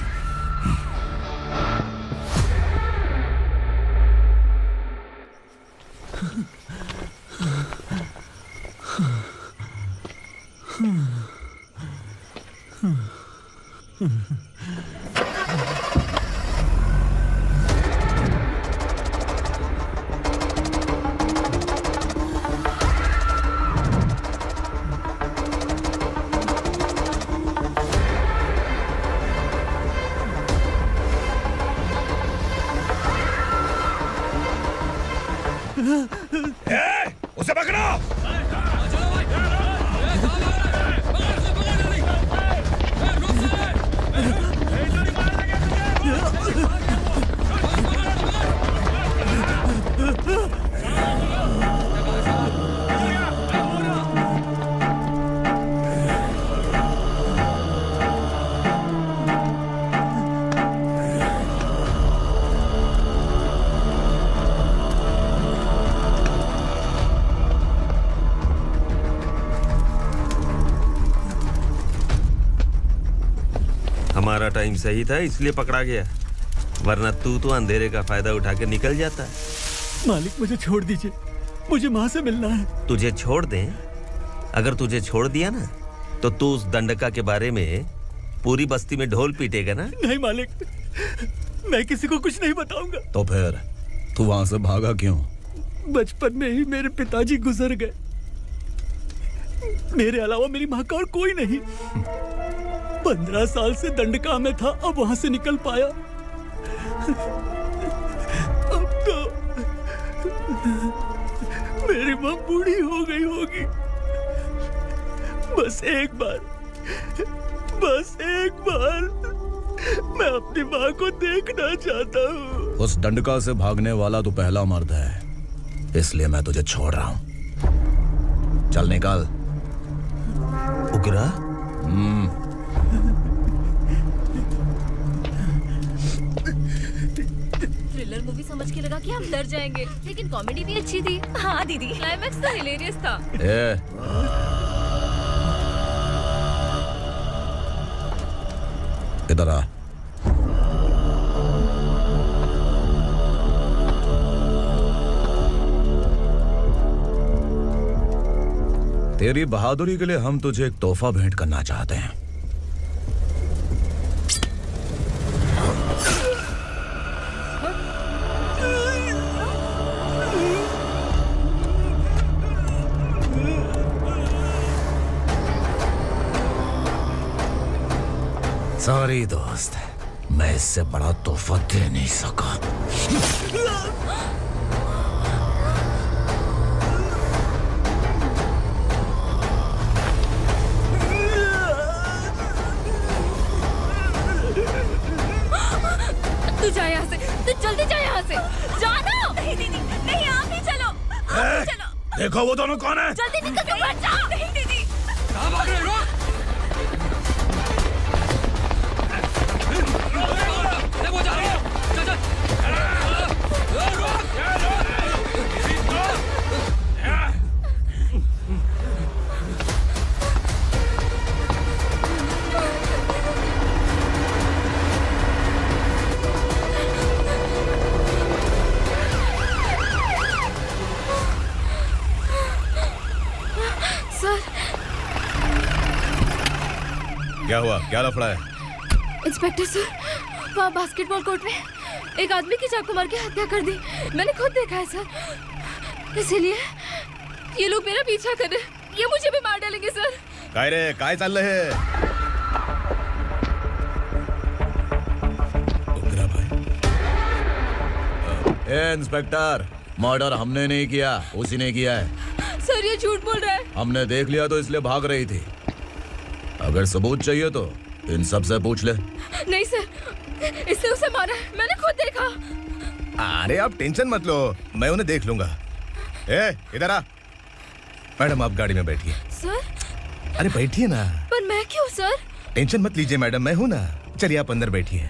उसे पकड़ो। हमारा टाइम सही था इसलिए पकड़ा गया, वरना तू तो अंधेरे का फायदा उठा के निकल जाता। मालिक मुझे छोड़ दीजिए, मुझे माँ से मिलना है। तुझे छोड़ दें? अगर तुझे छोड़ दिया ना तो तू उस दंडका के बारे में पूरी बस्ती में ढोल पीटेगा ना। नहीं मालिक, मैं किसी को कुछ नहीं बताऊंगा। तो फिर तू वहां से भागा क्यों? बचपन में ही मेरे पिताजी गुजर गए, मेरे अलावा मेरी माँ का और कोई नहीं। 15 साल से दंडका में था, अब वहां से निकल पाया। अब तो मेरी माँ बूढ़ी हो गई होगी। बस एक बार मैं अपनी माँ को देखना चाहता हूँ। उस दंडका से भागने वाला तो पहला मर्द है, इसलिए मैं तुझे छोड़ रहा हूँ। चल निकल। उग्रा? थ्रिलर मूवी समझ के लगा कि हम डर जाएंगे, लेकिन कॉमेडी भी अच्छी थी। हाँ दीदी, क्लाइमैक्स तो हिलेरियस था। इधर आ। तेरी बहादुरी के लिए हम तुझे एक तोहफा भेंट करना चाहते हैं। सॉरी दोस्त, मैं इससे बड़ा तोहफा दे नहीं सका। तू जा यहाँ से, तू जल्दी जा यहाँ से। जानो। नहीं दीदी, नहीं आप ही चलो। आप ही चलो। देखो वो दोनों कौन है? जल्दी निकल के मत जाओ। नहीं दीदी। कहाँ भाग रहे हो? देखो जा रहे हो। चल चल। सर। क्या हुआ? क्या लफड़ा है? इंस्पेक्टर सर, वहाँ बास्केटबॉल कोर्ट में एक आदमी की चाकू मार के हत्या कर दी। मैंने खुद देखा है सर, इसीलिए ये लोग मेरा पीछा कर रहे हैं। ये मुझे भी मार डालेंगे सर। काय रे, काय चाललंय हे? उग्रा भाई। ए इंस्पेक्टर, मर्डर हमने नहीं किया, उसी ने किया है। सर ये झूठ बोल रहा है। हमने देख लिया तो इसलिए भाग रही थी। अगर सबूत चाहिए तो इन सब से पूछ ले। नहीं सर, इसने उसे मारा है, मैंने खुद देखा। अरे आप टेंशन मत लो, मैं उन्हें देख लूंगा। ए, इधर आ। मैडम आप गाड़ी में बैठिए। सर। अरे बैठिए ना। पर मैं क्यों सर? टेंशन मत लीजिए मैडम, मैं हूं ना। चलिए आप अंदर बैठिए।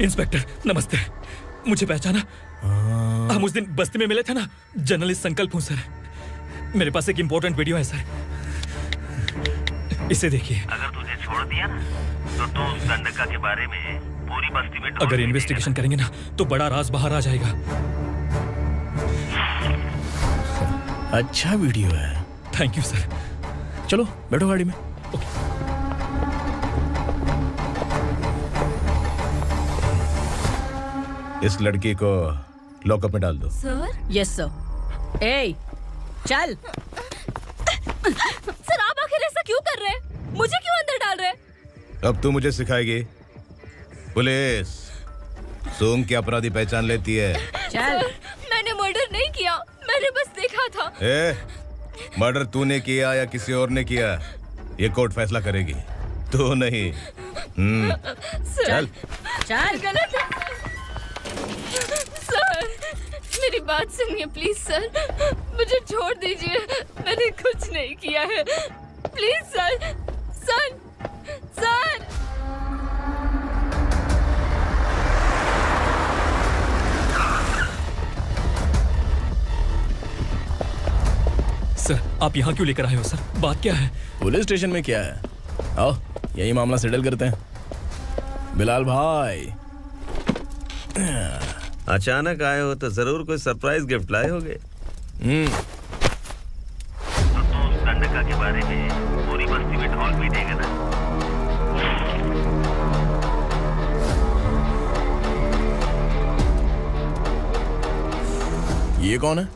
इंस्पेक्टर नमस्ते, मुझे पहचाना? हम उस दिन बस्ती में मिले थे ना, जर्नलिस्ट संकल्प हूँ सर। मेरे पास एक इम्पोर्टेंट वीडियो है सर, इसे देखिए। अगर तुझे छोड़ दिया ना तो तू उस दंडका के बारे में पूरी बस्ती में अगर इन्वेस्टिगेशन करेंगे ना तो बड़ा राज बाहर आ जाएगा। अच्छा वीडियो है। Thank you sir. चलो बैठो गाड़ी में। इस लड़की को लॉकअप में डाल दो। सर? Yes sir. ए, चल। सर आप आखिर ऐसा क्यों कर रहे हैं? मुझे क्यों अंदर डाल रहे हैं? अब तू मुझे सिखाएगी? पुलिस सूंघ के अपराधी पहचान लेती है। चल। मैंने मर्डर नहीं किया, मैंने बस देखा था। मर्डर तूने किया या किसी और ने किया, ये कोर्ट फैसला करेगी, तू नहीं। चल चल। गलत है। सर मेरी बात सुनिए प्लीज सर, मुझे छोड़ दीजिए, मैंने कुछ नहीं किया है, प्लीज सर। सर सर आप यहाँ क्यों लेकर आए हो सर? बात क्या है? पुलिस स्टेशन में क्या है? आओ यही मामला सेटल करते हैं। बिलाल भाई अचानक आए हो तो जरूर कोई सरप्राइज गिफ्ट लाए होगे। दंडका के बारे में पूरी बस्ती में ढोल पीटेगा ना। ये कौन है?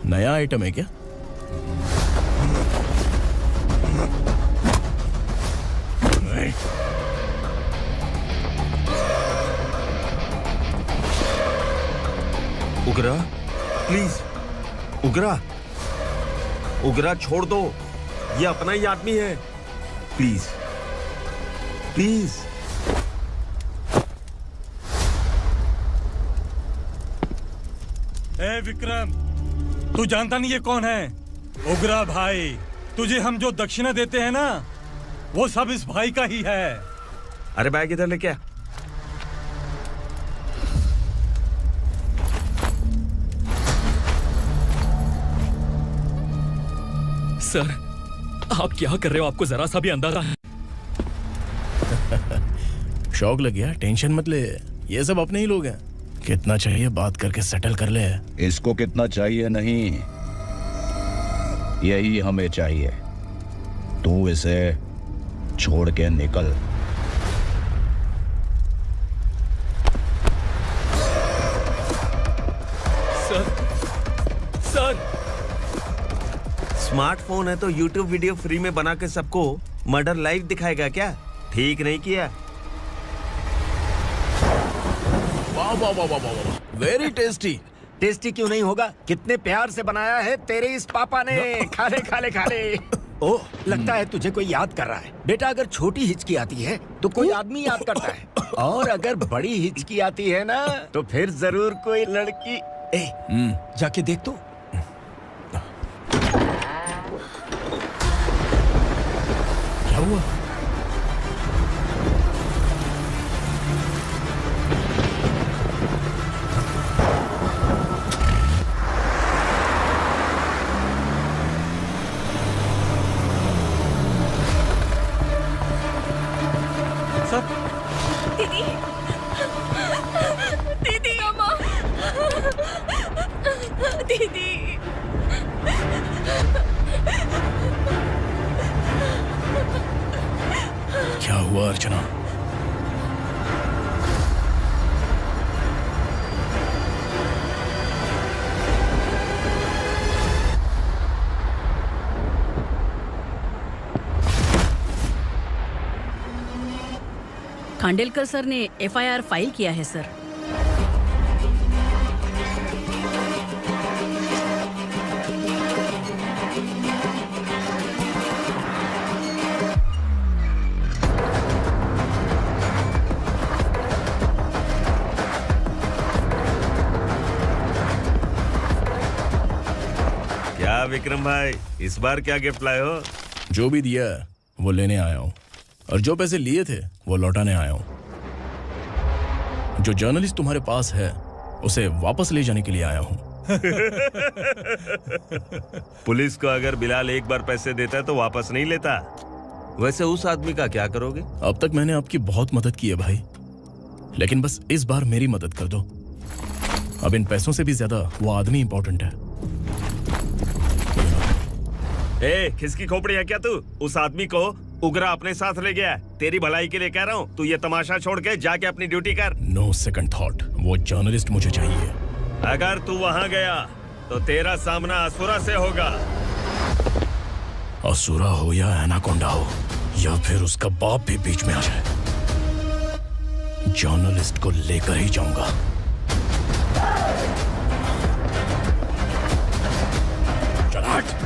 नया आइटम है क्या? उगरा प्लीज, उगरा छोड़ दो, ये अपना ही आदमी है। Please please. ए विक्रम, तू जानता नहीं ये कौन है? उगरा भाई। तुझे हम जो दक्षिणा देते हैं ना, वो सब इस भाई का ही है। अरे बैग इधर लेके आ। सर आप क्या कर रहे हो? आपको जरा सा भी अंदाजा है? शौक लग गया? टेंशन मत ले, ये सब अपने ही लोग हैं। कितना चाहिए बात करके सेटल कर ले। इसको कितना चाहिए नहीं, यही हमें चाहिए। तू इसे छोड़ के निकल। सर स्मार्टफोन है तो YouTube वीडियो फ्री में बना के सबको मर्डर लाइव दिखाएगा क्या? ठीक नहीं किया। वाह वाह वाह वाह वाह, वेरी टेस्टी। टेस्टी क्यों नहीं होगा? कितने प्यार से बनाया है तेरे इस पापा ने। खा ले खा ले खा ले। ओह, लगता है तुझे कोई याद कर रहा है। बेटा अगर छोटी हिचकी आती है तो कोई आदमी याद करता है, और अगर बड़ी हिचकी आती है ना तो फिर जरूर कोई लड़की। जाके देख तो। क्या हुआ? दीदी, दीदी, अम्मा, दीदी। क्या हुआ अर्चना? खांडेलकर सर ने FIR फाइल किया है सर। क्या विक्रम भाई, इस बार क्या गिफ्ट लाए हो? जो भी दिया है वो लेने आया हूँ, और जो पैसे लिए थे वो लौटाने आया हूँ। जो जर्नलिस्ट तुम्हारे पास है उसे वापस ले जाने के लिए आया हूँ। पुलिस को अगर बिलाल एक बार पैसे देता है तो वापस नहीं लेता। वैसे उस आदमी का क्या करोगे? अब तक मैंने आपकी बहुत मदद की है भाई, लेकिन बस इस बार मेरी मदद कर दो। अब इन पैसों से भी ज्यादा वो आदमी इंपॉर्टेंट है। ए, किसकी खोपड़ी है क्या तू? उस आदमी को उगरा अपने साथ ले गया। तेरी भलाई के लिए कह रहा हूँ, तू ये तमाशा छोड़ के जाके अपनी ड्यूटी कर। नो सेकंड थॉट, वो जर्नलिस्ट मुझे चाहिए। अगर तू वहाँ गया तो तेरा सामना असुरा से होगा। असुरा हो या एनाकोंडा हो या फिर उसका बाप भी बीच में आ जाए, जर्नलिस्ट को लेकर ही जाऊंगा। चल हट।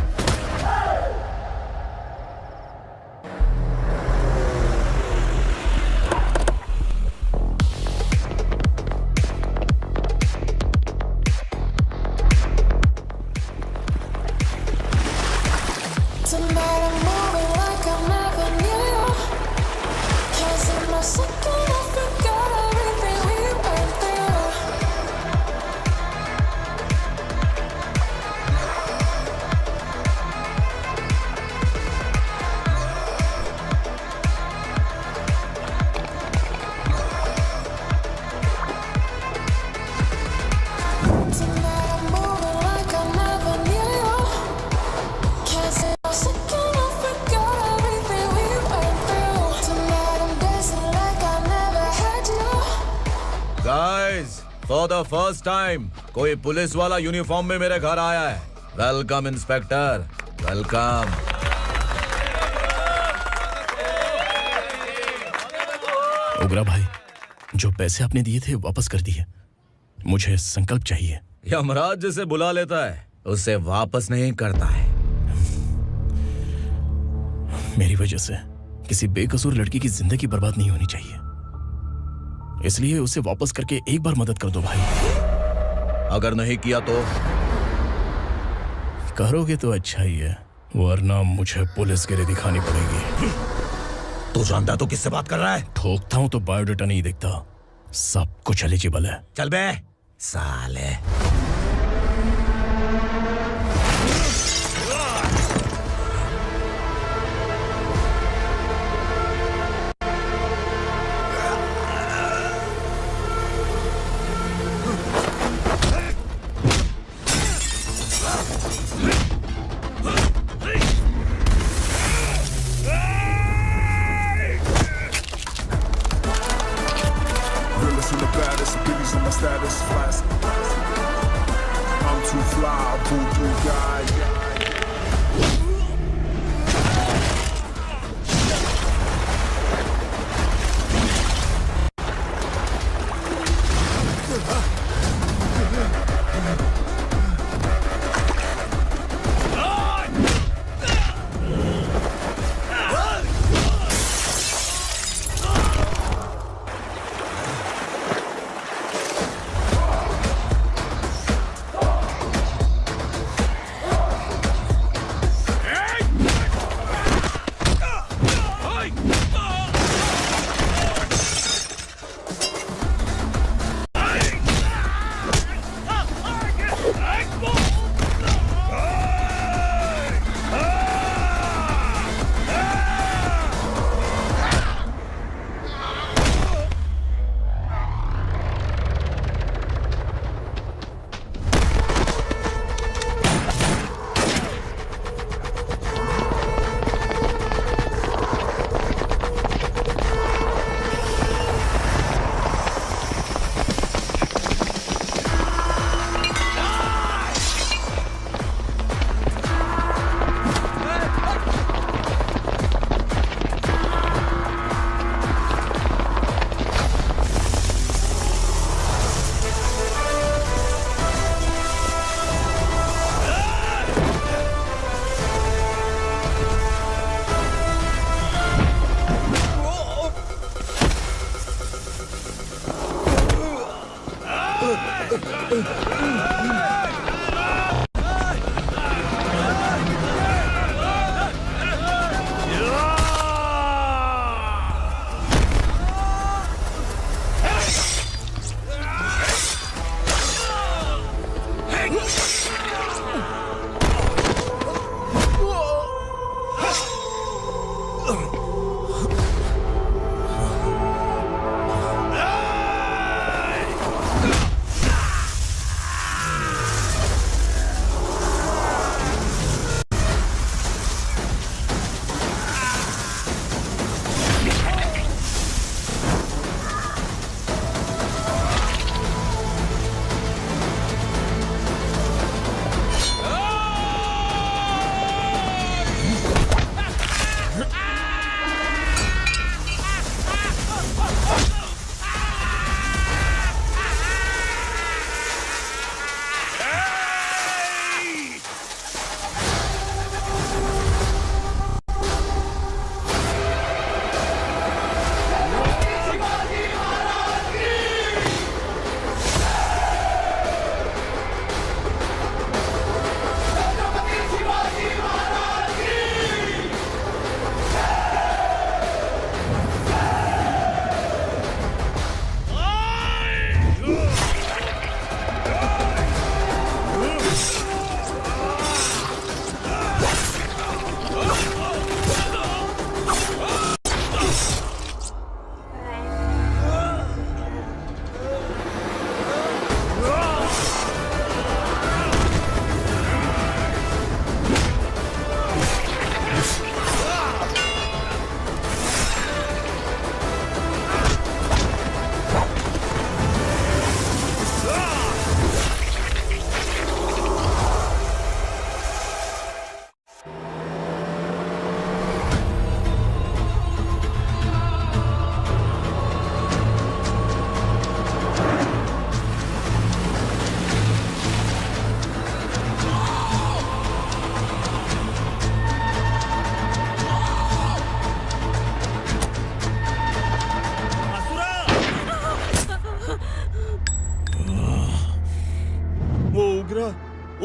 फॉर द फर्स्ट टाइम कोई पुलिस वाला यूनिफॉर्म में मेरे घर आया है। Welcome inspector, welcome. उगरा भाई, जो पैसे आपने दिए थे वापस कर दिए। मुझे संकल्प चाहिए। यमराज जिसे बुला लेता है उसे वापस नहीं करता है। मेरी वजह से किसी बेकसूर लड़की की जिंदगी बर्बाद नहीं होनी चाहिए, इसलिए उसे वापस करके एक बार मदद कर दो भाई। अगर नहीं किया तो? करोगे तो अच्छा ही है, वरना मुझे पुलिसगिरी दिखानी पड़ेगी। तू जानता तो किससे बात कर रहा है? ठोकता हूं तो बायोडाटा नहीं दिखता, सब कुछ एलिजिबल है। चल बे साले।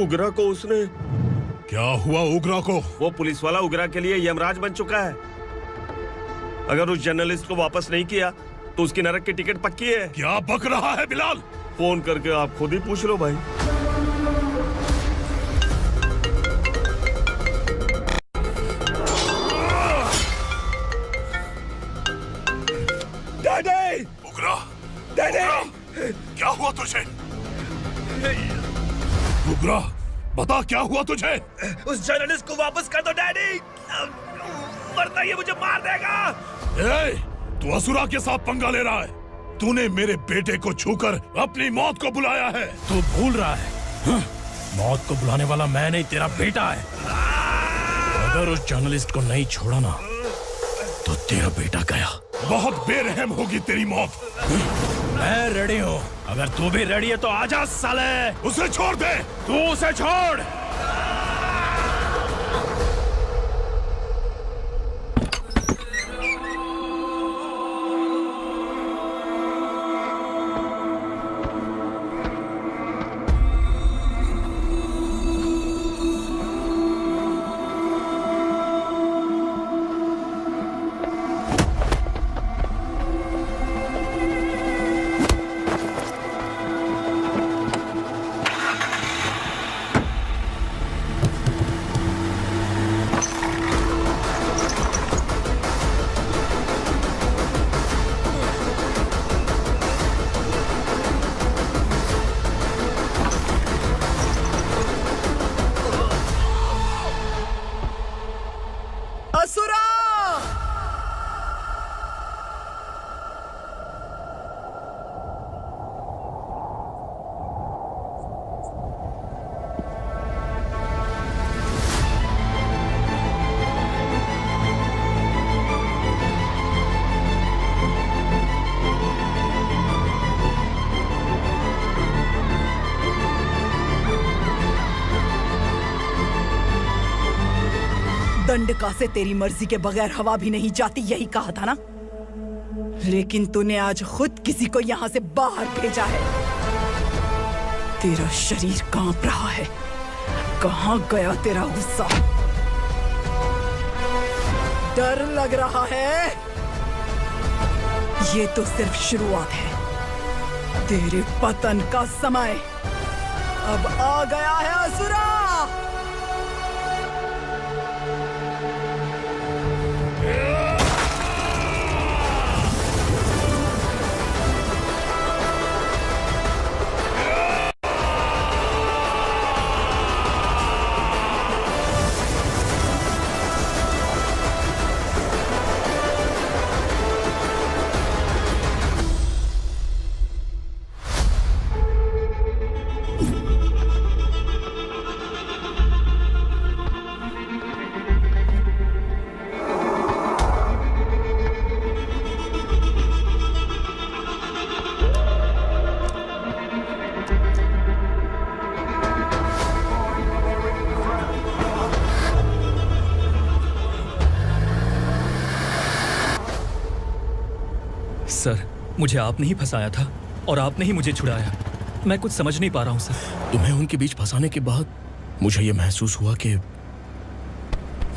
उगरा को उसने। क्या हुआ उगरा को? वो पुलिस वाला उगरा के लिए यमराज बन चुका है। अगर उस जर्नलिस्ट को वापस नहीं किया तो उसकी नरक की टिकट पक्की है। क्या बक रहा है बिलाल? फोन करके आप खुद ही पूछ लो भाई। डैडी! उगरा! डैडी! क्या हुआ तुझे? उगरा, बता क्या हुआ तुझे? उस जर्नलिस्ट को वापस कर दो डैडी, वरना ये मुझे मार देगा। तू असुरा के साथ पंगा ले रहा है। तूने मेरे बेटे को छूकर अपनी मौत को बुलाया है। तू भूल रहा है, मौत को बुलाने वाला मैं नहीं, तेरा बेटा है। अगर उस जर्नलिस्ट को नहीं छोड़ा ना तो तेरा बेटा गया। बहुत बेरहम होगी तेरी मौत। मैं रेडी हूँ। अगर तू भी रेडी है तो आजा साले। उसे छोड़ दे। तू उसे छोड़। दंडका से तेरी मर्जी के बगैर हवा भी नहीं जाती, यही कहा था ना? लेकिन तूने आज खुद किसी को यहाँ से बाहर भेजा है। तेरा शरीर कांप रहा है। कहाँ गया तेरा गुस्सा? डर लग रहा है? ये तो सिर्फ शुरुआत है। तेरे पतन का समय अब आ गया है असुरा। सर, मुझे आपने ही फंसाया था और आपने ही मुझे छुड़ाया। मैं कुछ समझ नहीं पा रहा हूँ सर। तुम्हें उनके बीच फंसाने के बाद मुझे यह महसूस हुआ कि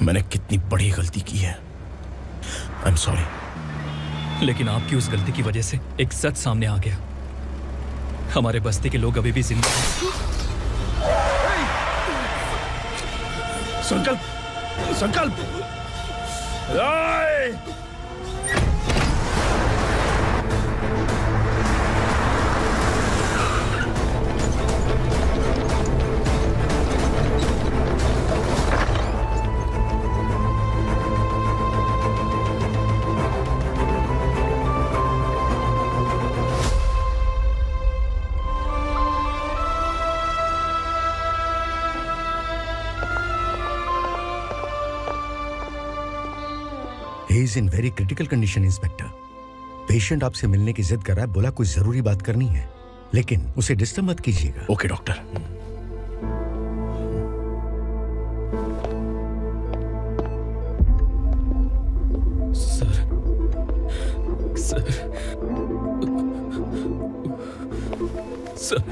मैंने कितनी बड़ी गलती की है। I am sorry. लेकिन आपकी उस गलती की वजह से एक सच सामने आ गया। हमारे बस्ती के लोग अभी भी जिंदा हैं। संकल्प! संकल्प! He is in very critical condition, inspector. Patient आपसे मिलने की जिद कर रहा है, बोला कुछ जरूरी बात करनी है, लेकिन उसे डिस्टर्ब मत कीजिएगा। Okay doctor. सर,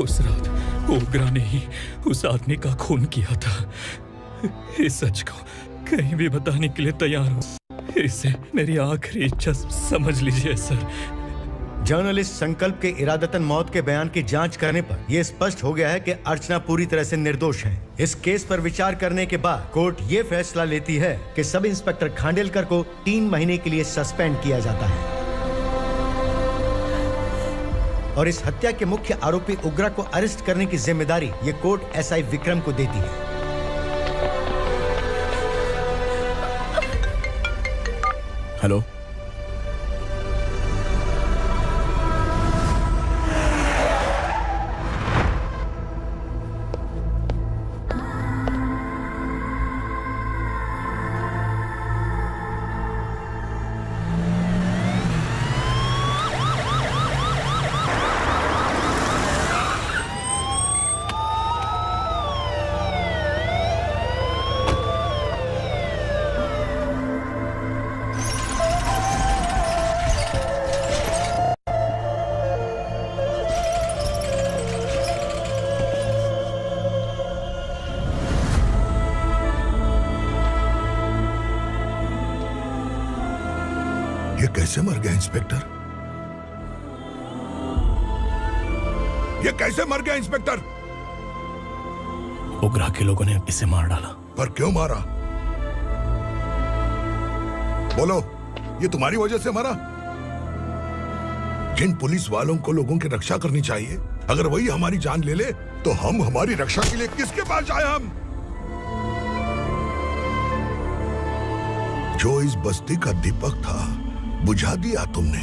उस रात ओग्रा ने ही उस आदमी का खून किया था। इस सच को कहीं भी बताने के लिए तैयार हूँ। इसे मेरी आखिरी इच्छा समझ लीजिए सर। जर्नलिस्ट संकल्प के इरादतन मौत के बयान की जांच करने पर यह स्पष्ट हो गया है कि अर्चना पूरी तरह से निर्दोष है। इस केस पर विचार करने के बाद कोर्ट ये फैसला लेती है कि सब इंस्पेक्टर खांडेलकर को 3 महीने के लिए सस्पेंड किया जाता है और इस हत्या के मुख्य आरोपी उग्रा को अरेस्ट करने की जिम्मेदारी ये कोर्ट एसआई विक्रम को देती है। हेलो, ये कैसे मर गया इंस्पेक्टर? ये कैसे मर गया इंस्पेक्टर? उग्रा के लोगों ने इसे मार डाला। पर क्यों मारा? बोलो, ये तुम्हारी वजह से मरा? जिन पुलिस वालों को लोगों की रक्षा करनी चाहिए, अगर वही हमारी जान ले ले तो हम हमारी रक्षा के लिए किसके पास जाए? हम जो इस बस्ती का दीपक था बुझा दिया तुमने।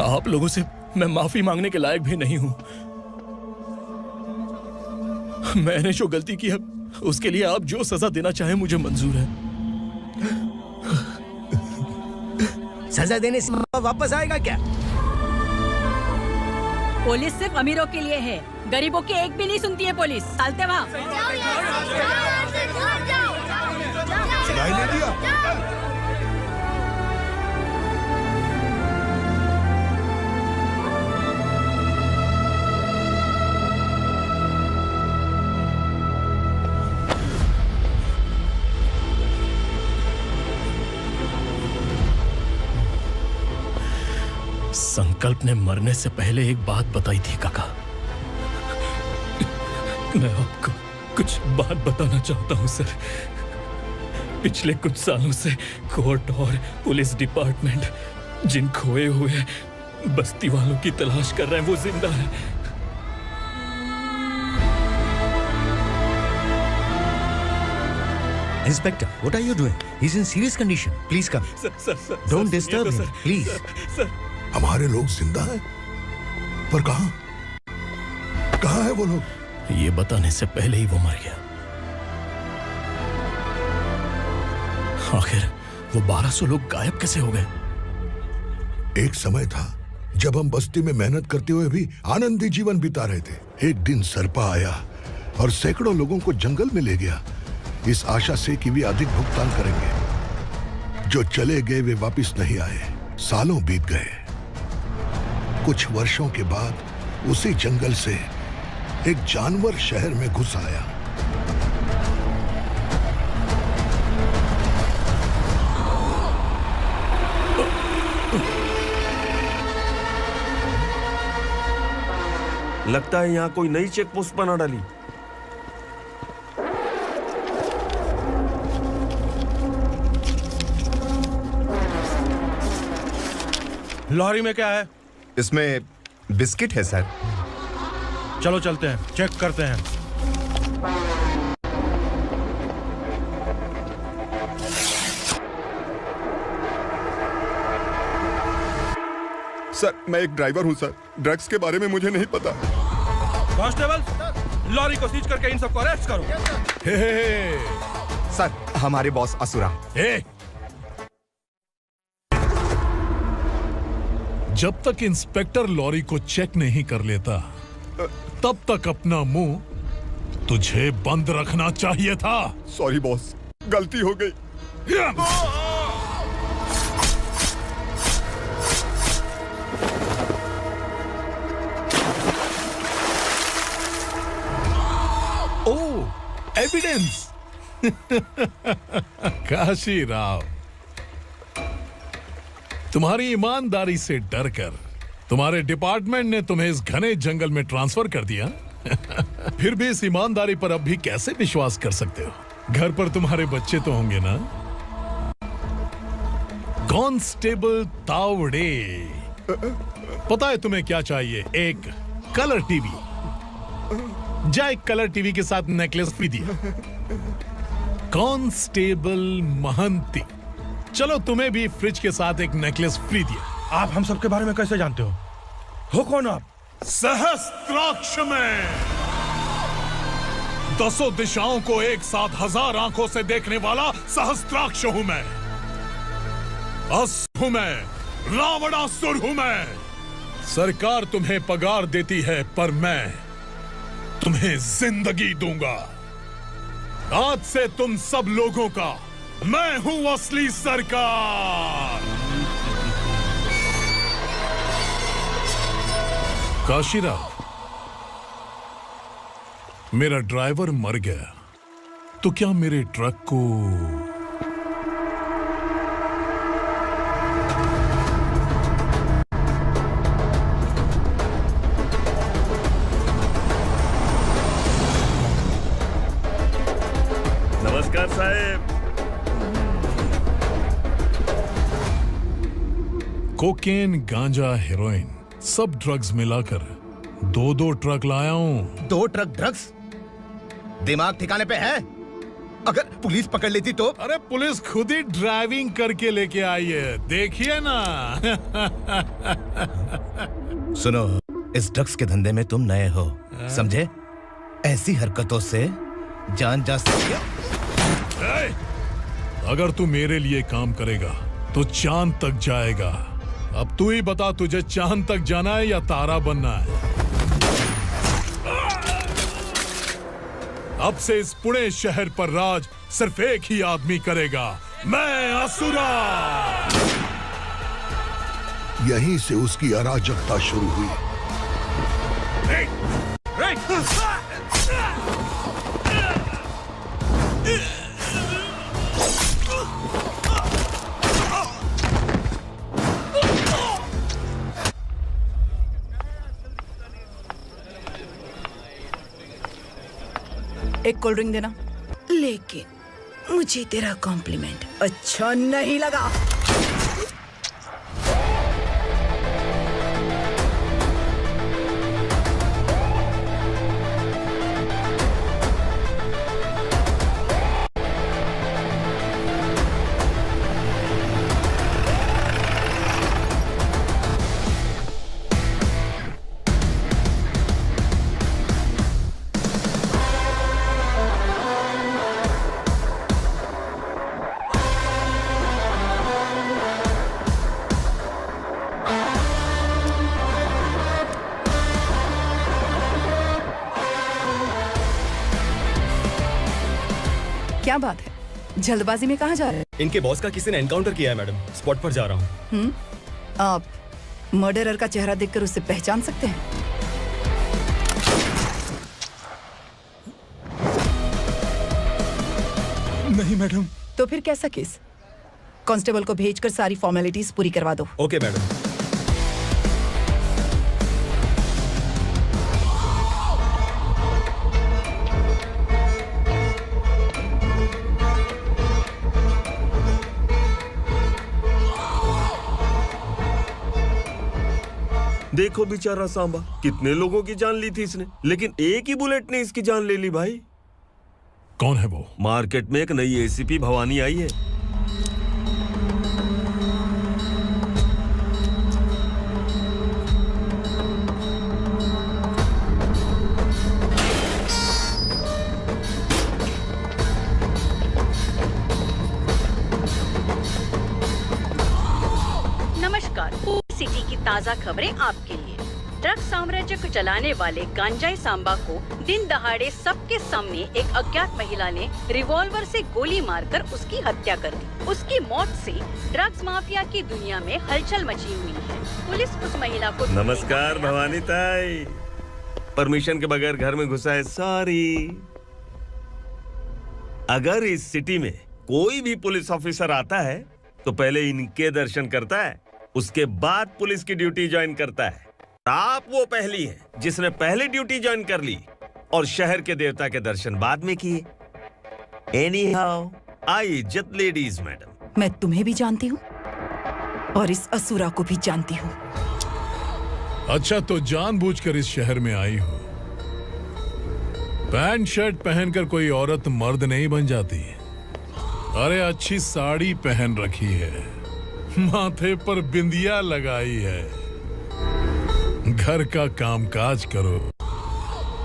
आप लोगों से मैं माफी मांगने के लायक भी नहीं हूं। मैंने जो गलती की है उसके लिए आप जो सजा देना चाहे मुझे मंजूर है। सजा देने से वापस आएगा क्या? पुलिस सिर्फ अमीरों के लिए है, गरीबों की एक भी नहीं सुनती है पुलिस। चलते वहाँ। सुनाई नहीं दिया? संकल्प ने मरने से पहले एक बात बताई थी काका। मैं आपको कुछ बात बताना चाहता हूं सर। पिछले कुछ सालों से कोर्ट और पुलिस डिपार्टमेंट जिन खोए हुए बस्ती वालों की तलाश कर रहे हैं वो जिंदा है। Inspector, what are you doing? He's in serious condition. Please come. Sir, Don't disturb him, please. Sir, हमारे लोग जिंदा हैं, पर कहां? कहां है वो लोग? ये बताने से पहले ही वो मर गया। आखिर वो 1200 लोग गायब कैसे हो गए? एक समय था जब हम बस्ती में मेहनत करते हुए भी आनंदी जीवन बिता रहे थे। एक दिन सरपा आया और सैकड़ों लोगों को जंगल में ले गया, इस आशा से कि वे अधिक भुगतान करेंगे। जो चले गए वे वापस नहीं आए। सालों बीत गए। कुछ वर्षों के बाद उसी जंगल से एक जानवर शहर में घुस आया। लगता है यहाँ कोई नई चेक पोस्ट बना डाली। लॉरी में क्या है? इसमें बिस्किट है सर। चलो चलते हैं, चेक करते हैं। सर, मैं एक ड्राइवर हूं सर। ड्रग्स के बारे में मुझे नहीं पता। कांस्टेबल, लॉरी को सीज करके इन सबको अरेस्ट करो। सर, हमारे बॉस असुरा। जब तक इंस्पेक्टर लॉरी को चेक नहीं कर लेता तब तक अपना मुंह तुझे बंद रखना चाहिए था। सॉरी बॉस, गलती हो गई। एविडेंस। काशी राव, तुम्हारी ईमानदारी से डरकर तुम्हारे डिपार्टमेंट ने तुम्हें इस घने जंगल में ट्रांसफर कर दिया। फिर भी इस ईमानदारी पर अब भी कैसे विश्वास कर सकते हो? घर पर तुम्हारे बच्चे तो होंगे ना? कांस्टेबल तावड़े, पता है तुम्हें क्या चाहिए? एक कलर टीवी। जा एक कलर टीवी के साथ नेकलेस भी दिया। कांस्टेबल महंती, चलो तुम्हें भी फ्रिज के साथ एक नेकलेस फ्री दिया। आप हम सबके बारे में कैसे जानते हो कौन आप? सहस्त्राक्ष में 10 दिशाओं को एक साथ 1000 आंखों से देखने वाला सहस्त्राक्ष हूं मैं। असुर हूं मैं, रावणासुर हूं मैं। सरकार तुम्हें पगार देती है पर मैं तुम्हें जिंदगी दूंगा। आज से तुम सब लोगों का मैं हूं असली सरकार। काशीराव, मेरा ड्राइवर मर गया तो क्या मेरे ट्रक को नमस्कार साहब। कोकेन, गांजा, हेरोइन, सब ड्रग्स मिलाकर 2 ट्रक लाया हूं। 2 ट्रक ड्रग्स? दिमाग ठिकाने पे है? अगर पुलिस पकड़ लेती तो? अरे पुलिस खुद ही ड्राइविंग करके लेके आई है, देखिए ना। सुनो, इस ड्रग्स के धंधे में तुम नए हो, समझे? ऐसी हरकतों से जान जा सकती है। अगर तू मेरे लिए काम करेगा तो चांद तक जाएगा। अब तू ही बता, तुझे चांद तक जाना है या तारा बनना है? अब से इस पुणे शहर पर राज सिर्फ एक ही आदमी करेगा, मैं असुरा। यहीं से उसकी अराजकता शुरू हुई। एक कोल्ड ड्रिंक देना। लेकिन मुझे तेरा कॉम्प्लीमेंट अच्छा नहीं लगा। क्या बात है, जल्दबाजी में कहाँ जा रहे हैं? इनके बॉस का किसी ने एनकाउंटर किया है मैडम, स्पॉट पर जा रहा हूँ। आप मर्डरर का चेहरा देखकर उसे पहचान सकते हैं? नहीं मैडम। तो फिर कैसा केस? कांस्टेबल को भेजकर सारी फॉर्मेलिटीज पूरी करवा दो। Okay madam. देखो बेचारा सांबा, कितने लोगों की जान ली थी इसने, लेकिन एक ही बुलेट ने इसकी जान ले ली भाई। कौन है वो? मार्केट में एक नई एसीपी भवानी आई है। नमस्कार, सिटी की ताज़ा खबरें आपके लिए। ड्रग साम्राज्य को चलाने वाले गांजाई सांबा को दिन दहाड़े सबके सामने एक अज्ञात महिला ने रिवॉल्वर से गोली मारकर उसकी हत्या कर दी। उसकी मौत से ड्रग्स माफिया की दुनिया में हलचल मची हुई है। पुलिस उस महिला को नमस्कार भवानी ताई, परमिशन के बगैर घर में घुसा है, सॉरी। अगर इस सिटी में कोई भी पुलिस ऑफिसर आता है तो पहले इनके दर्शन करता है, उसके बाद पुलिस की ड्यूटी ज्वाइन करता है। आप वो पहली हैं जिसने पहले ड्यूटी ज्वाइन कर ली और शहर के देवता के दर्शन बाद में किए। एनीहाउ, आई इज्जत लेडीज मैडम। मैं तुम्हें भी जानती हूँ और इस असुरा को भी जानती हूँ। अच्छा, तो जानबूझकर इस शहर में आई हो। पैंट शर्ट पहनकर कोई औरत मर्द नहीं बन जाती। अरे अच्छी साड़ी पहन रखी है, माथे पर बिंदिया लगाई है, घर का कामकाज करो,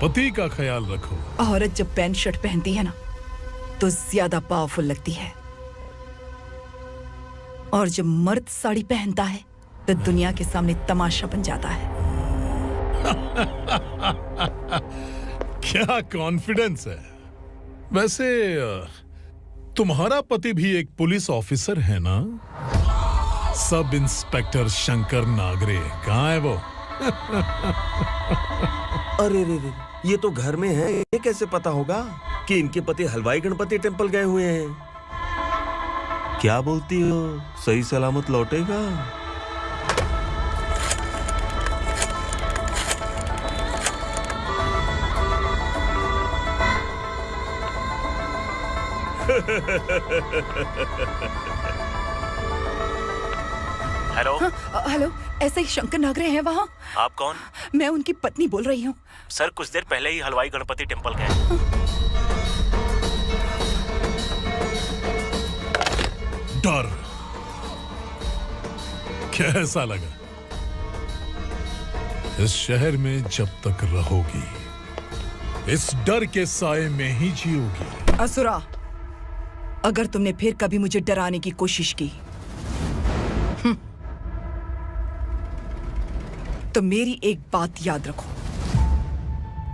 पति का ख्याल रखो। औरत जब पैंट शर्ट पहनती है ना तो ज्यादा पावरफुल लगती है, और जब मर्द साड़ी पहनता है तो दुनिया के सामने तमाशा बन जाता है। क्या कॉन्फिडेंस है। वैसे तुम्हारा पति भी एक पुलिस ऑफिसर है ना? सब इंस्पेक्टर शंकर नागरे, कहाँ है वो? अरे रे रे, ये तो घर में है, ये कैसे पता होगा कि इनके पति हलवाई गणपति टेम्पल गए हुए हैं? क्या बोलती हो, सही सलामत लौटेगा? हेलो। हेलो, ऐसे ही शंकर नागरे हैं वहाँ? आप कौन? मैं उनकी पत्नी बोल रही हूँ। सर कुछ देर पहले ही हलवाई गणपति टेम्पल गए। डर कैसा लगा? इस शहर में जब तक रहोगी इस डर के साए में ही जियोगी। असुरा, अगर तुमने फिर कभी मुझे डराने की कोशिश की तो मेरी एक बात याद रखो,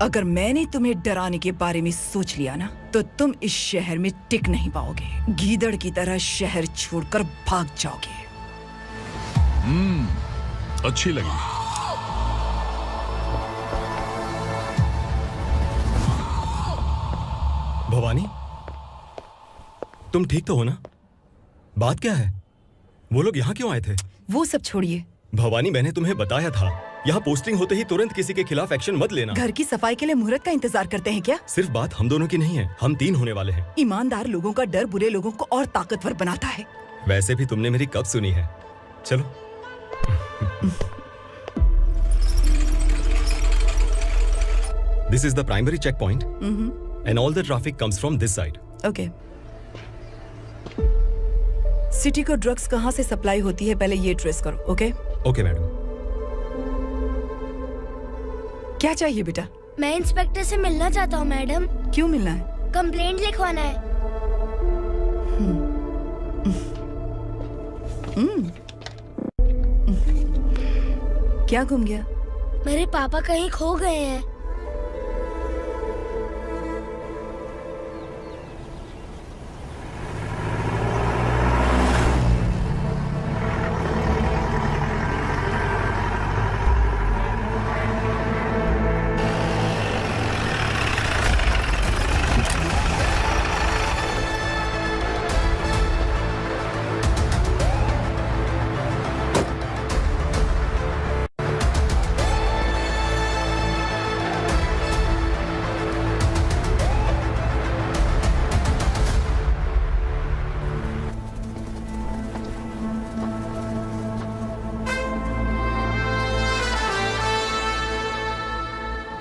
अगर मैंने तुम्हें डराने के बारे में सोच लिया ना तो तुम इस शहर में टिक नहीं पाओगे। गीदड़ की तरह शहर छोड़कर भाग जाओगे। अच्छी लगी। भवानी, तुम ठीक तो हो ना? बात क्या है? वो लोग यहाँ क्यों आए थे? वो सब छोड़िए। भवानी, मैंने तुम्हें बताया था यहाँ पोस्टिंग होते ही तुरंत किसी के खिलाफ एक्शन मत लेना। घर की सफाई के लिए मुहूर्त का इंतजार करते हैं क्या? सिर्फ बात हम दोनों की नहीं है, हम 3 होने वाले हैं। ईमानदार लोगों का डर बुरे लोगों को और ताकतवर बनाता है। वैसे भी तुमने मेरी कब सुनी है। चलो। This is the primary checkpoint, and all the traffic comes from this side. Okay. City को ड्रग्स कहाँ से सप्लाई होती है पहले ये ट्रेस करो, ओके? Okay madam. क्या चाहिए बेटा? मैं इंस्पेक्टर से मिलना चाहता हूँ मैडम। क्यों मिलना है? कंप्लेंट लिखवाना है। क्या घूम गया? मेरे पापा कहीं खो गए हैं।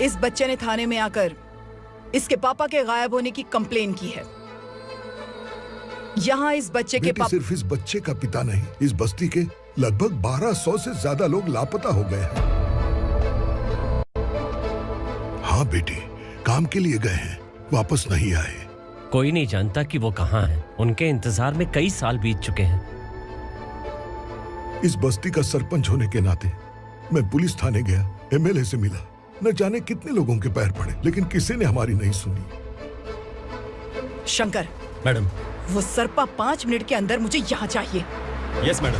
इस बच्चे ने थाने में आकर इसके पापा के गायब होने की कंप्लेन की है। यहाँ इस बच्चे के पापा सिर्फ इस बच्चे का पिता नहीं, इस बस्ती के लगभग 1200 से ज्यादा लोग लापता हो गए हैं। हाँ बेटी, काम के लिए गए हैं, वापस नहीं आए। कोई नहीं जानता कि वो कहाँ हैं। उनके इंतजार में कई साल बीत चुके हैं। इस बस्ती का सरपंच होने के नाते मैं पुलिस थाने गया, एमएलए से मिला, न जाने कितने लोगों के पैर पड़े, लेकिन किसी ने हमारी नहीं सुनी। शंकर, मैडम, वो सरपा 5 मिनट के अंदर मुझे यहाँ चाहिए। Yes madam.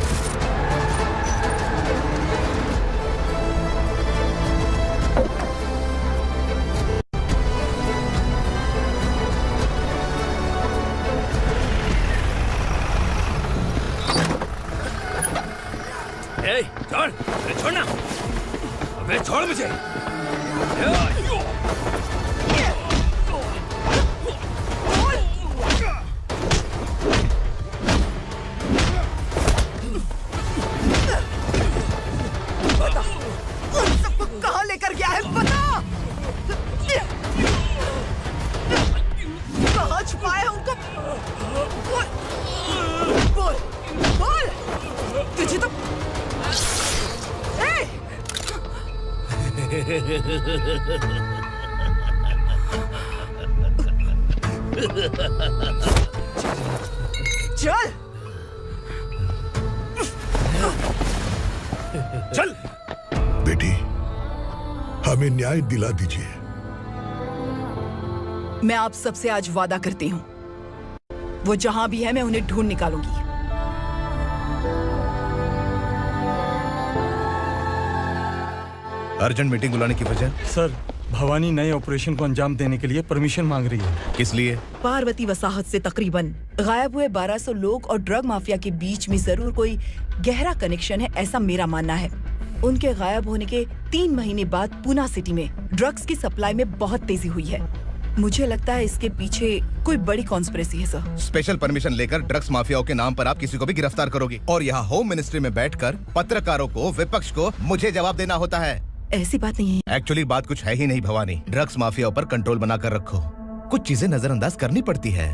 छोड़ मुझे। कहाँ लेकर गया है बता। कहाँ छुपाया है उनको? बोल बोल तुझे तो चल चल बेटी, हमें न्याय दिला दीजिए। मैं आप सबसे आज वादा करती हूँ, वो जहां भी है मैं उन्हें ढूंढ निकालूंगी। अर्जेंट मीटिंग बुलाने की वजह? सर, भवानी नए ऑपरेशन को अंजाम देने के लिए परमिशन मांग रही है। किस लिए? पार्वती वसाहत से तकरीबन गायब हुए 1200 लोग और ड्रग माफिया के बीच में जरूर कोई गहरा कनेक्शन है, ऐसा मेरा मानना है। उनके गायब होने के 3 महीने बाद पूना सिटी में ड्रग्स की सप्लाई में बहुत तेजी हुई है। मुझे लगता है इसके पीछे कोई बड़ी कॉन्स्पिरेसी है सर। स्पेशल परमिशन लेकर ड्रग्स माफियाओं के नाम पर आप किसी को भी गिरफ्तार करोगे और यहाँ होम मिनिस्ट्री में बैठकर पत्रकारों को, विपक्ष को मुझे जवाब देना होता है। ऐसी बात नहीं है। एक्चुअली बात कुछ है ही नहीं भवानी। ड्रग्स माफियाओं पर कंट्रोल बनाकर रखो। कुछ चीजें नजरअंदाज करनी पड़ती है।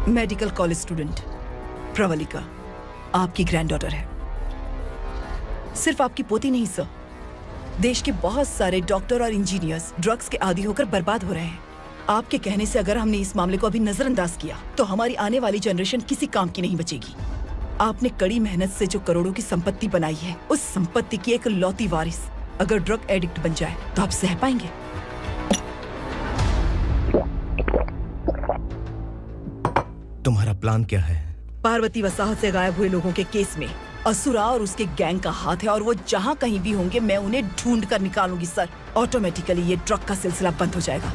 मेडिकल कॉलेज स्टूडेंट प्रवलिका आपकी ग्रैंडडॉटर है। सिर्फ आपकी पोती नहीं सर, देश के बहुत सारे डॉक्टर और इंजीनियर्स ड्रग्स के आदी होकर बर्बाद हो रहे हैं। आपके कहने से अगर हमने इस मामले को अभी नजरअंदाज किया तो हमारी आने वाली जनरेशन किसी काम की नहीं बचेगी। आपने कड़ी मेहनत से जो करोड़ों की संपत्ति बनाई है, उस संपत्ति की एक लौती वारिस अगर ड्रग एडिक्ट बन जाए तो आप सह पाएंगे? तुम्हारा प्लान क्या है? पार्वती वसाहत से गायब हुए लोगों के केस में असुरा और उसके गैंग का हाथ है और वो जहाँ कहीं भी होंगे मैं उन्हें ढूंढ कर निकालूंगी सर। ऑटोमेटिकली ये ड्रग का सिलसिला बंद हो जाएगा।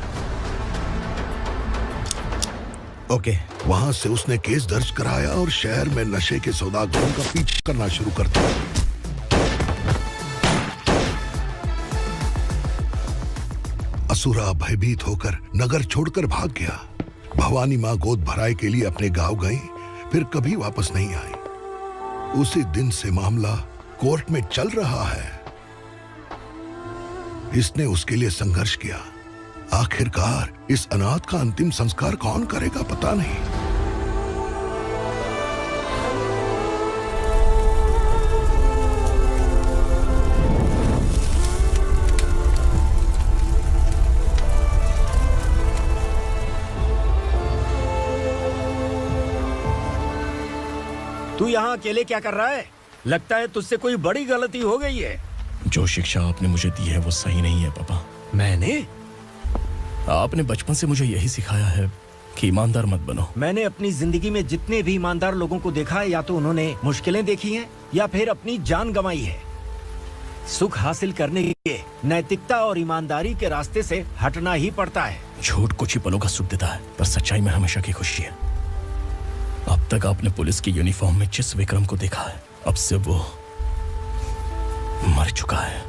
ओके। वहाँ से उसने केस दर्ज कराया और शहर में नशे के सौदागरों का पीछा करना शुरू कर दिया। असुरा भयभीत होकर नगर छोड़कर भाग गया। भवानी माँ गोद भराई के लिए अपने गांव गई, फिर कभी वापस नहीं आई। उसी दिन से मामला कोर्ट में चल रहा है। इसने उसके लिए संघर्ष किया। आखिरकार इस अनाथ का अंतिम संस्कार कौन करेगा पता नहीं। तू यहाँ अकेले क्या कर रहा है? लगता है तुझसे कोई बड़ी गलती हो गई है। जो शिक्षा आपने मुझे दी है वो सही नहीं है पापा। मैंने? आपने बचपन से मुझे यही सिखाया है कि ईमानदार मत बनो। मैंने अपनी जिंदगी में जितने भी ईमानदार लोगों को देखा है, या तो उन्होंने मुश्किलें देखी हैं या फिर अपनी जान गंवाई है। सुख हासिल करने के लिए नैतिकता और ईमानदारी के रास्ते से हटना ही पड़ता है। झूठ कुछ ही पलों का सुख देता है, पर सच्चाई में हमेशा की खुशी है। अब तक आपने पुलिस की यूनिफॉर्म में जिस विक्रम को देखा है, अब से वो मर चुका है।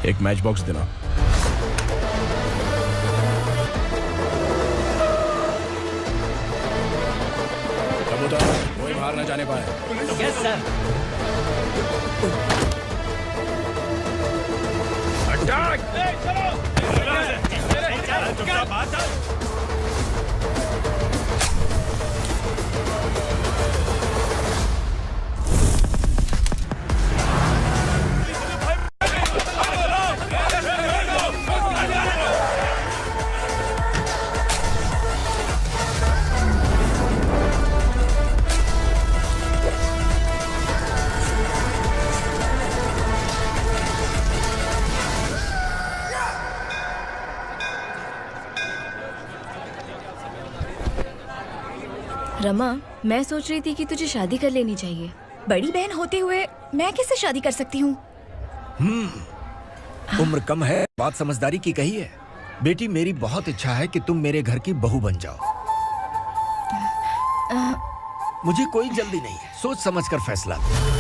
एक मैच बॉक्स देना। कबूतर, कोई बाहर न जाने पाए। Yes sir. रमा, मैं सोच रही थी कि तुझे शादी कर लेनी चाहिए। बड़ी बहन होते हुए मैं कैसे शादी कर सकती हूँ? उम्र कम है, बात समझदारी की कही है। बेटी, मेरी बहुत इच्छा है कि तुम मेरे घर की बहू बन जाओ। मुझे कोई जल्दी नहीं है, सोच समझ कर फैसला लो।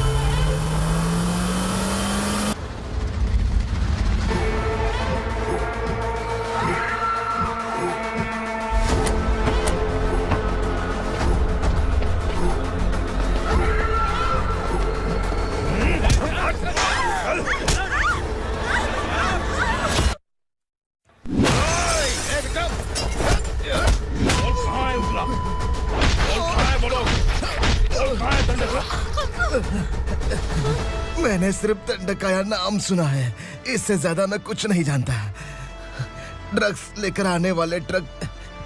मैंने सिर्फ दंडकाया नाम सुना है, इससे ज्यादा मैं कुछ नहीं जानता। ड्रग्स लेकर आने वाले truck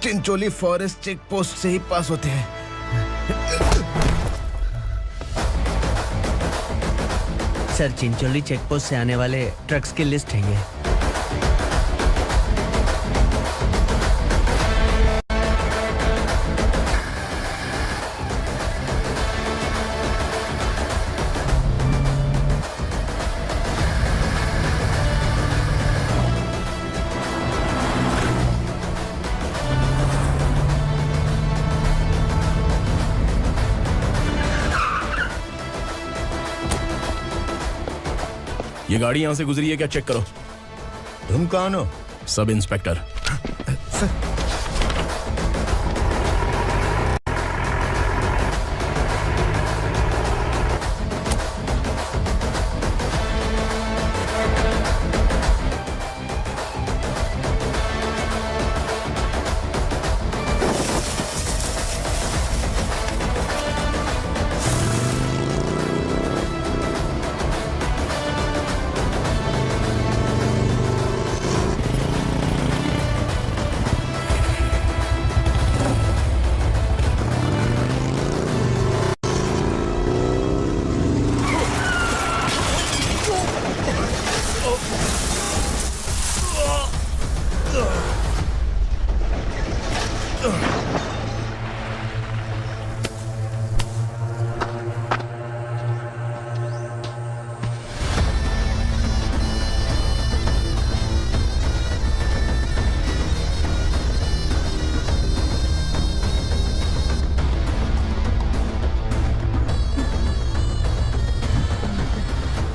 Chincholi forest check post से ही पास होते हैं। सर, चिंचोली चेक पोस्ट से आने वाले ट्रक्स की लिस्ट है ये। ये गाड़ी यहाँ से गुजरी है क्या? चेक करो। तुम कौन हो? Sub inspector.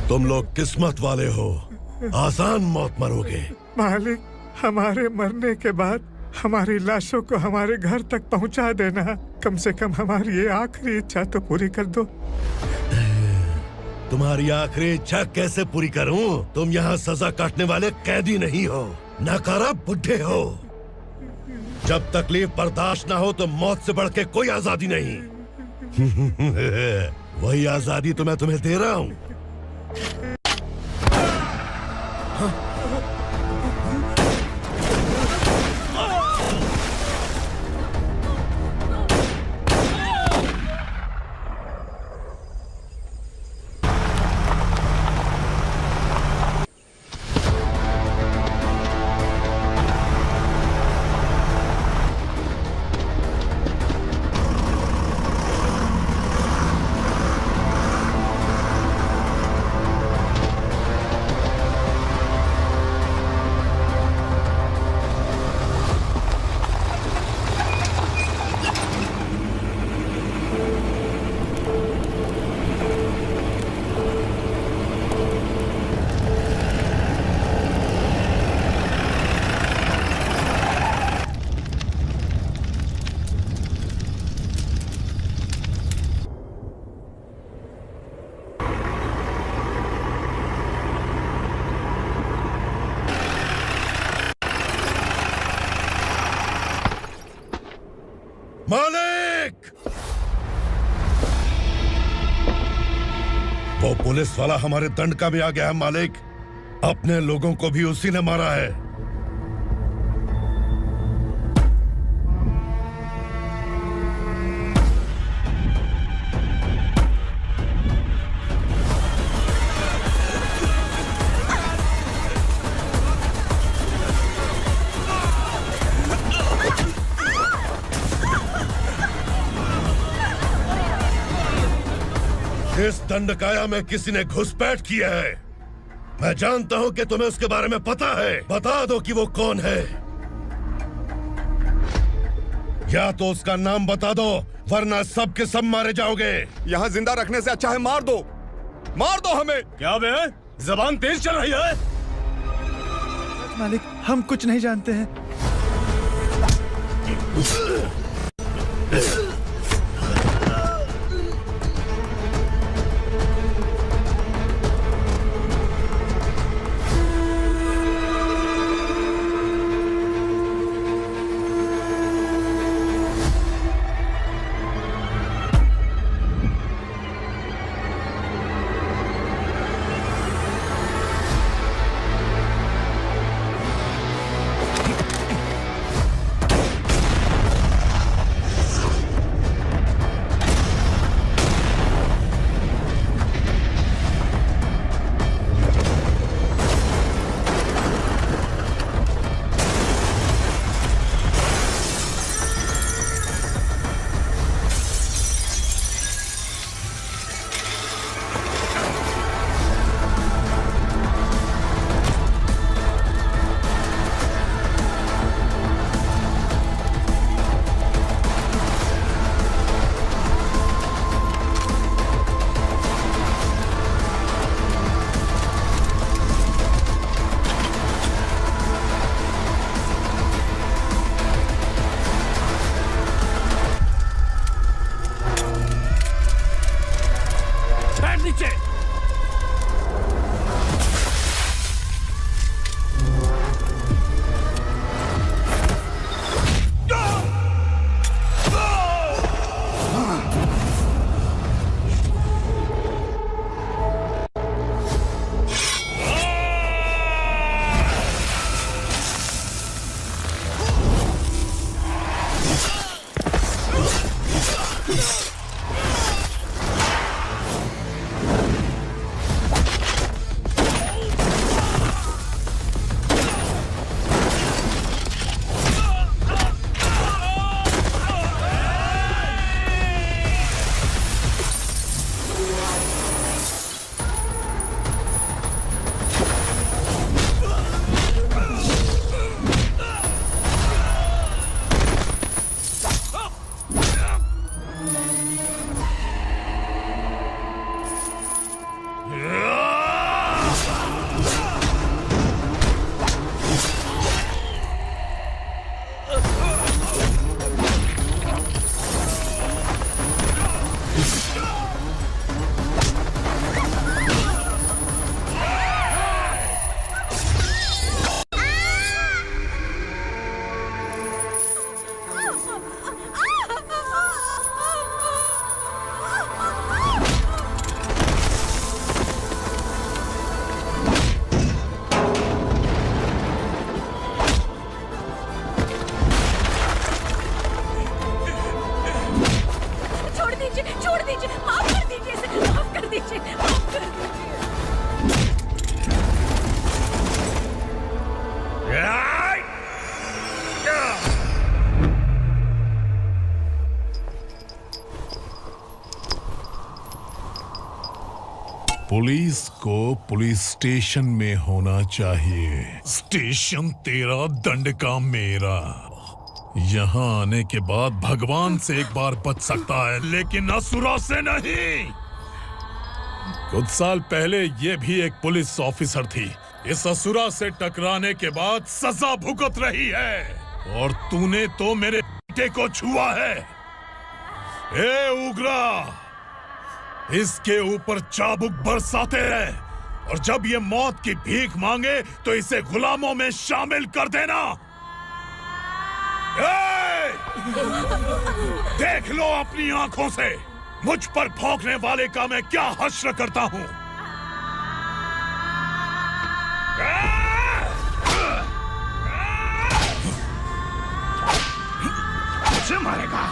तुम लोग किस्मत वाले हो, आसान मौत मरोगे। मालिक, हमारे मरने के बाद हमारी लाशों को हमारे घर तक पहुंचा देना। कम से कम हमारी ये आखिरी इच्छा तो पूरी कर दो। तुम्हारी आखिरी इच्छा कैसे पूरी करूं? तुम यहाँ सजा काटने वाले कैदी नहीं हो, नकारा बुढ़े हो। जब तकलीफ बर्दाश्त ना हो तो मौत से बढ़ के कोई आजादी नहीं। वही आजादी तो मैं तुम्हें दे रहा हूँ। मालिक! वो पुलिस वाला हमारे दंड में आ गया है मालिक। अपने लोगों को भी उसी ने मारा है। इस दंडकाया में किसी ने घुसपैठ किया है। मैं जानता हूं कि तुम्हें उसके बारे में पता है। बता दो कि वो कौन है, या तो उसका नाम बता दो, वरना सब के सब मारे जाओगे। यहाँ जिंदा रखने से अच्छा है मार दो हमें। क्या बे, जबान तेज चल रही है? मालिक, हम कुछ नहीं जानते हैं। पुलिस को पुलिस स्टेशन में होना चाहिए। स्टेशन तेरा, दंड का मेरा। यहाँ आने के बाद भगवान से एक बार बच सकता है, लेकिन असुरा से नहीं। कुछ साल पहले ये भी एक पुलिस ऑफिसर थी। इस असुरा से टकराने के बाद सजा भुगत रही है, और तूने तो मेरे बेटे को छुआ है। ए उग्रा, इसके ऊपर चाबुक बरसाते रहे, और जब ये मौत की भीख मांगे तो इसे गुलामों में शामिल कर देना। देख लो अपनी आंखों से मुझ पर भौंकने वाले का मैं क्या हश्र करता हूं। मुझे मारेगा।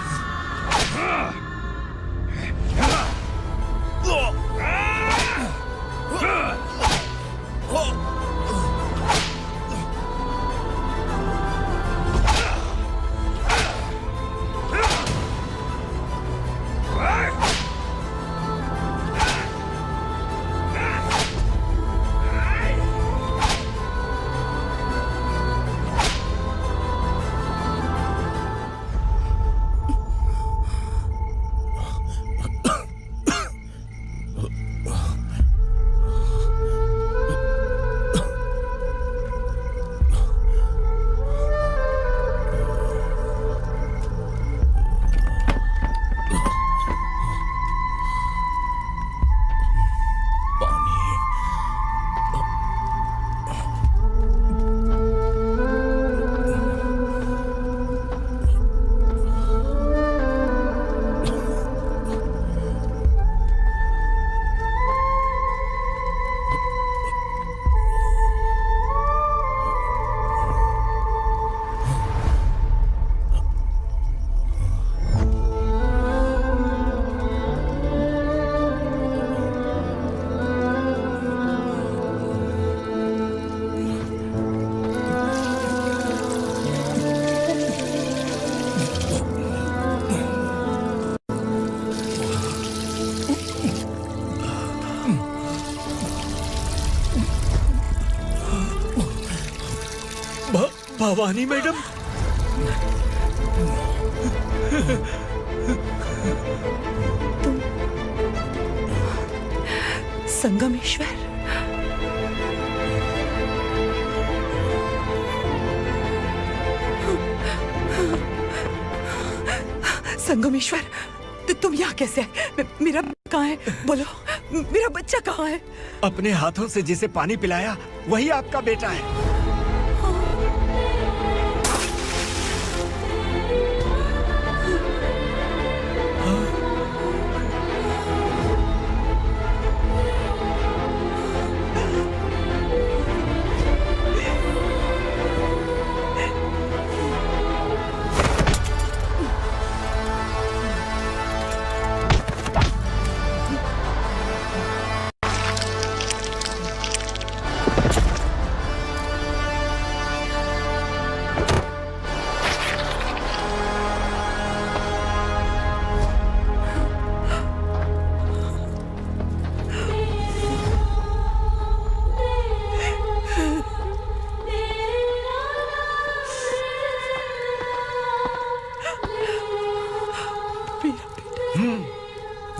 भवानी मैडम। संगमेश्वर, संगमेश्वर, तुम यहाँ कैसे आए? मेरा कहाँ है? बोलो, मेरा बच्चा कहाँ है? अपने हाथों से जिसे पानी पिलाया वही आपका बेटा है।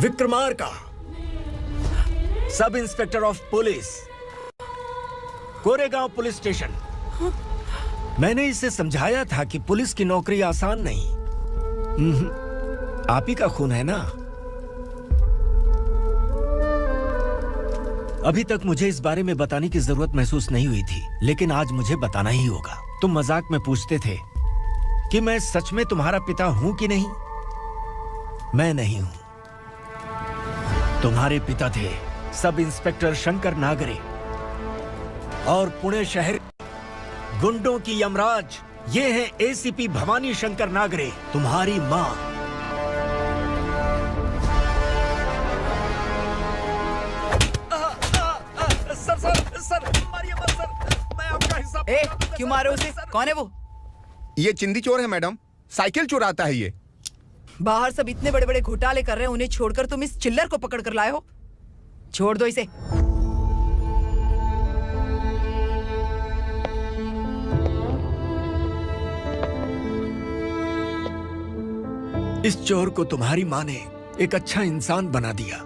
Vikramarka, sub inspector of police, Koregaon police station. मैंने इसे समझाया था कि पुलिस की नौकरी आसान नहीं। आप ही का खून है ना। अभी तक मुझे इस बारे में बताने की जरूरत महसूस नहीं हुई थी, लेकिन आज मुझे बताना ही होगा। तुम मजाक में पूछते थे कि मैं सच में तुम्हारा पिता हूं कि नहीं। मैं नहीं हूं। तुम्हारे पिता थे सब इंस्पेक्टर शंकर नागरे, और पुणे शहर गुंडों की यमराज ये है एसीपी भवानी शंकर नागरे, तुम्हारी मां। सर, मारिए मत सर, मैं आपका हिस्सा। क्यों मारो उसे? कौन है वो? ये चिंदी चोर है मैडम, साइकिल चुराता है ये। बाहर सब इतने बड़े बड़े घोटाले कर रहे हैं, उन्हें छोड़कर तुम इस चिल्लर को पकड़ कर लाए हो। छोड़ दो इसे। इस चोर को तुम्हारी मां ने एक अच्छा इंसान बना दिया।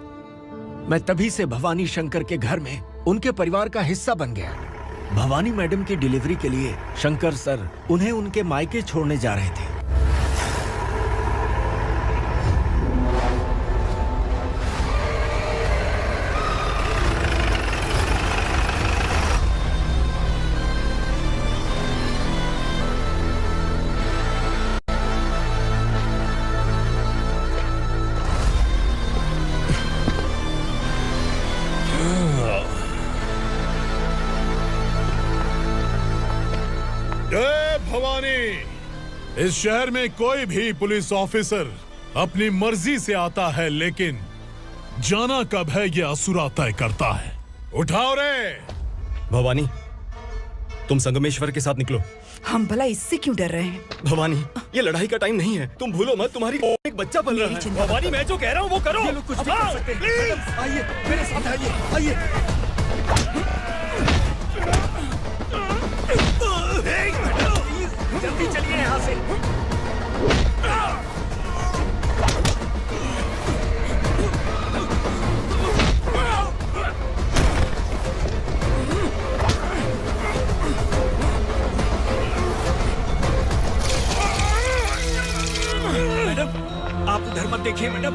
मैं तभी से भवानी शंकर के घर में उनके परिवार का हिस्सा बन गया। भवानी मैडम की डिलीवरी के लिए शंकर सर उन्हें उनके मायके छोड़ने जा रहे थे। जय भवानी। इस शहर में कोई भी पुलिस ऑफिसर अपनी मर्जी से आता है, लेकिन जाना कब है ये असुरा तय करता है। उठाओ रे। भवानी, तुम संगमेश्वर के साथ निकलो। हम भला इससे क्यों डर रहे हैं? भवानी, ये लड़ाई का टाइम नहीं है। तुम भूलो मत, तुम्हारी एक बच्चा पल रहा है। भवानी, मैं जो कह रहा हूँ वो करो। ये लोग कुछ भी कर सकते हैं। आइए मेरे साथ, आइए। जल्दी चलिए यहाँ से। मैडम, आप उधर मत देखिए मैडम।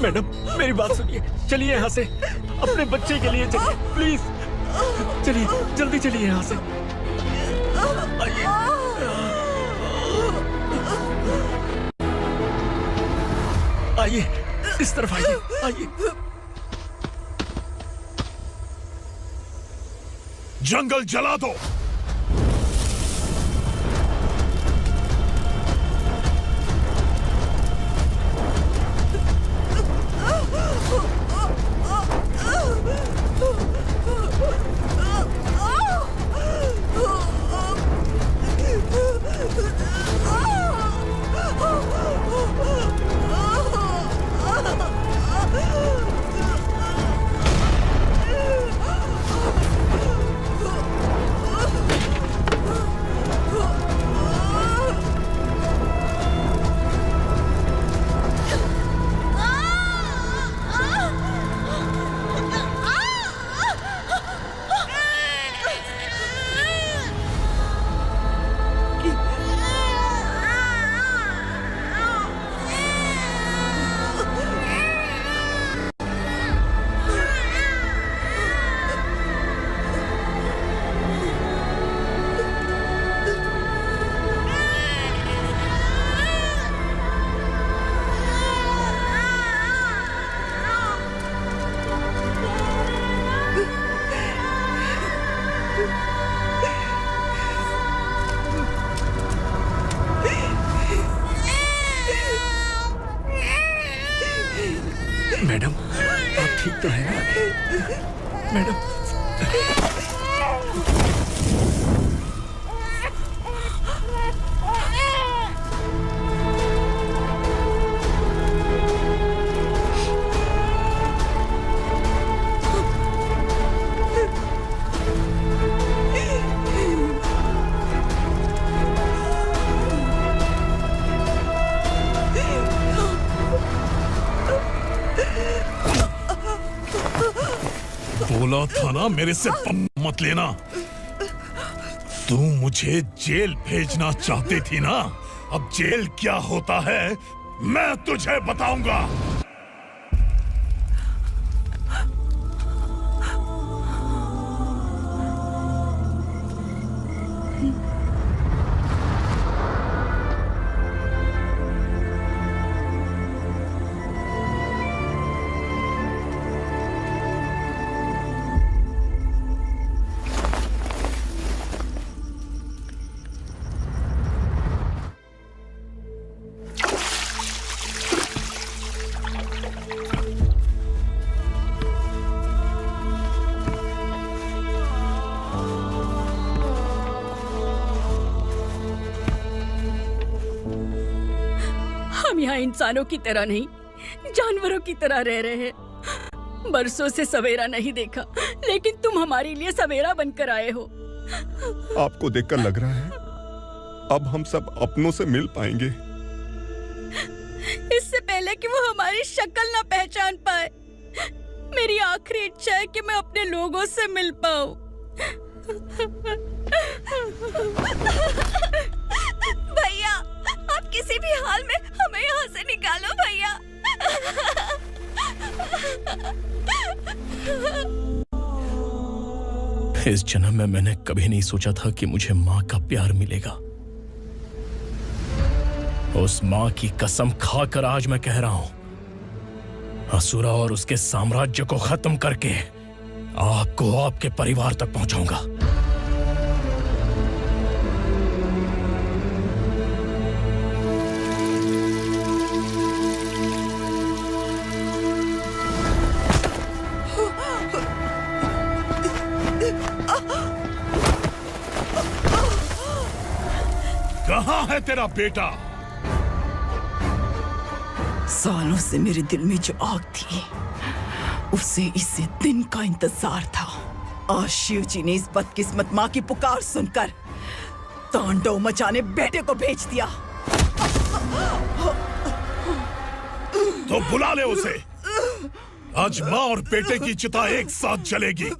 मैडम, मेरी बात सुनिए। चलिए यहाँ से, अपने बच्चे के लिए चलिए, प्लीज। चलिए, जल्दी चलिए यहाँ से। आइए। आइए, इस तरफ आइए, आइए। जंगल जला दो। मैडम। बोला था ना मेरे से मत लेना। तू मुझे जेल भेजना चाहती थी ना, अब जेल क्या होता है मैं तुझे बताऊंगा। हम यहाँ इंसानों की तरह नहीं, जानवरों की तरह रह रहे हैं। बरसों से सवेरा नहीं देखा, लेकिन तुम हमारे लिए सवेरा बनकर आए हो। आपको देखकर लग रहा है अब हम सब अपनों से मिल पाएंगे। इससे पहले कि वो हमारी शक्ल ना पहचान पाए, मेरी आखिरी इच्छा है कि मैं अपने लोगों से मिल पाऊं। भैया, आप किसी भी हाल में हमें यहाँ से निकालो भैया। इस जन्म में मैंने कभी नहीं सोचा था कि मुझे माँ का प्यार मिलेगा। उस माँ की कसम खाकर आज मैं कह रहा हूं, असुरा और उसके साम्राज्य को खत्म करके आपको आपके परिवार तक पहुंचाऊंगा। कहाँ है तेरा बेटा? सालों से मेरे दिल में जो आग थी, उसे इसी दिन का इंतजार था। आज शिव जी ने इस बदकिस्मत माँ की पुकार सुनकर तांडव मचाने बेटे को भेज दिया। तो बुला ले उसे। आज माँ और बेटे की चिता एक साथ जलेगी।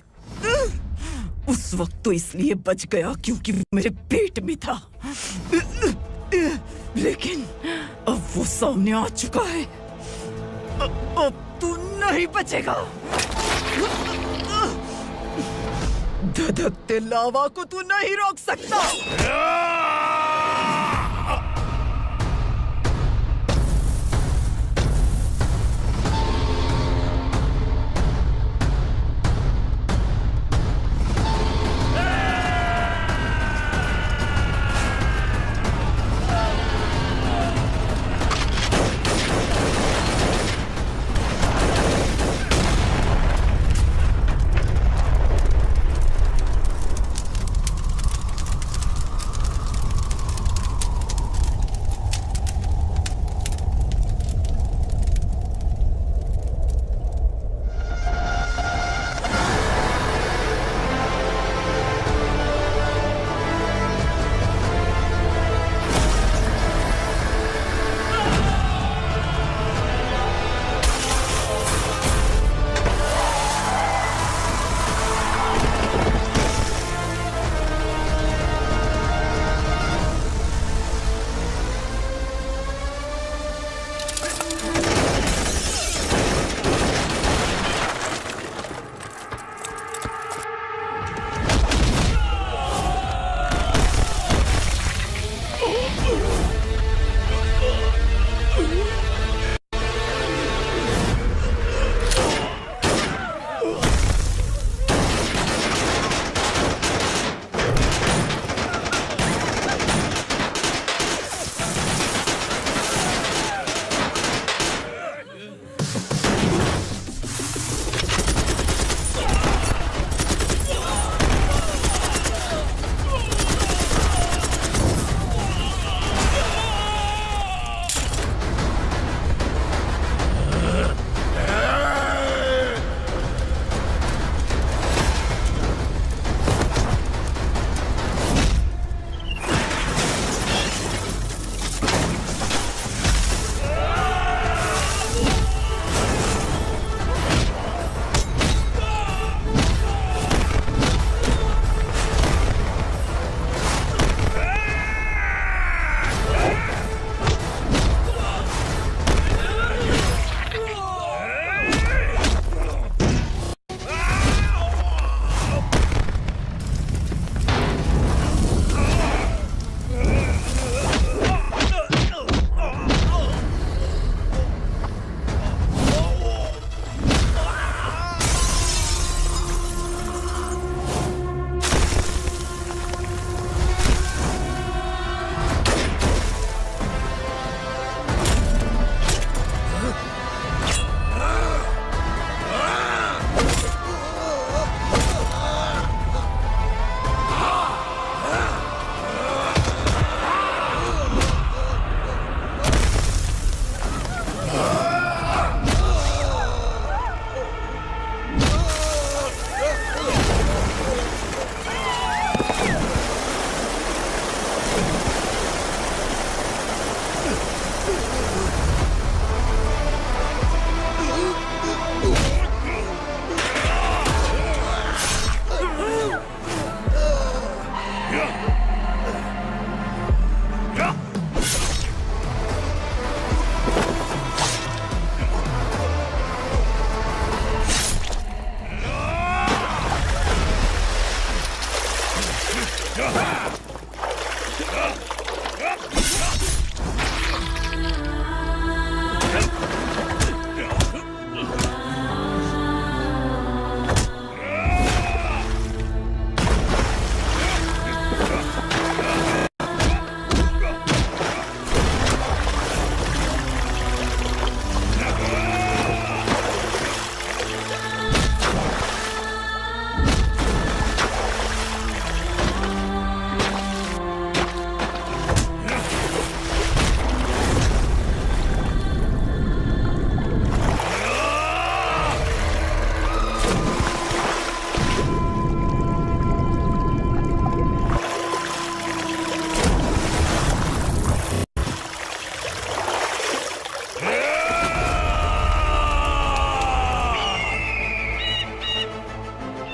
उस वक्त तो इसलिए बच गया क्योंकि वो मेरे पेट में था, लेकिन अब वो सामने आ चुका है। अब तू नहीं बचेगा। धधकते लावा को तू नहीं रोक सकता।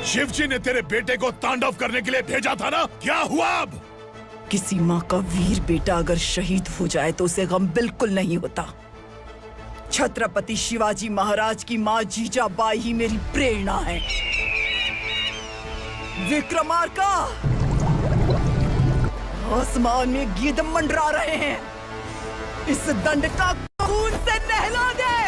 शिव जी ने तेरे बेटे को तांडव करने के लिए भेजा था ना, क्या हुआ अब? किसी माँ का वीर बेटा अगर शहीद हो जाए तो उसे गम बिल्कुल नहीं होता। छत्रपति शिवाजी महाराज की माँ जीजाबाई ही मेरी प्रेरणा है। विक्रमार्का, आसमान में गीत मंडरा रहे हैं। इस दंड का खून से नहला दे।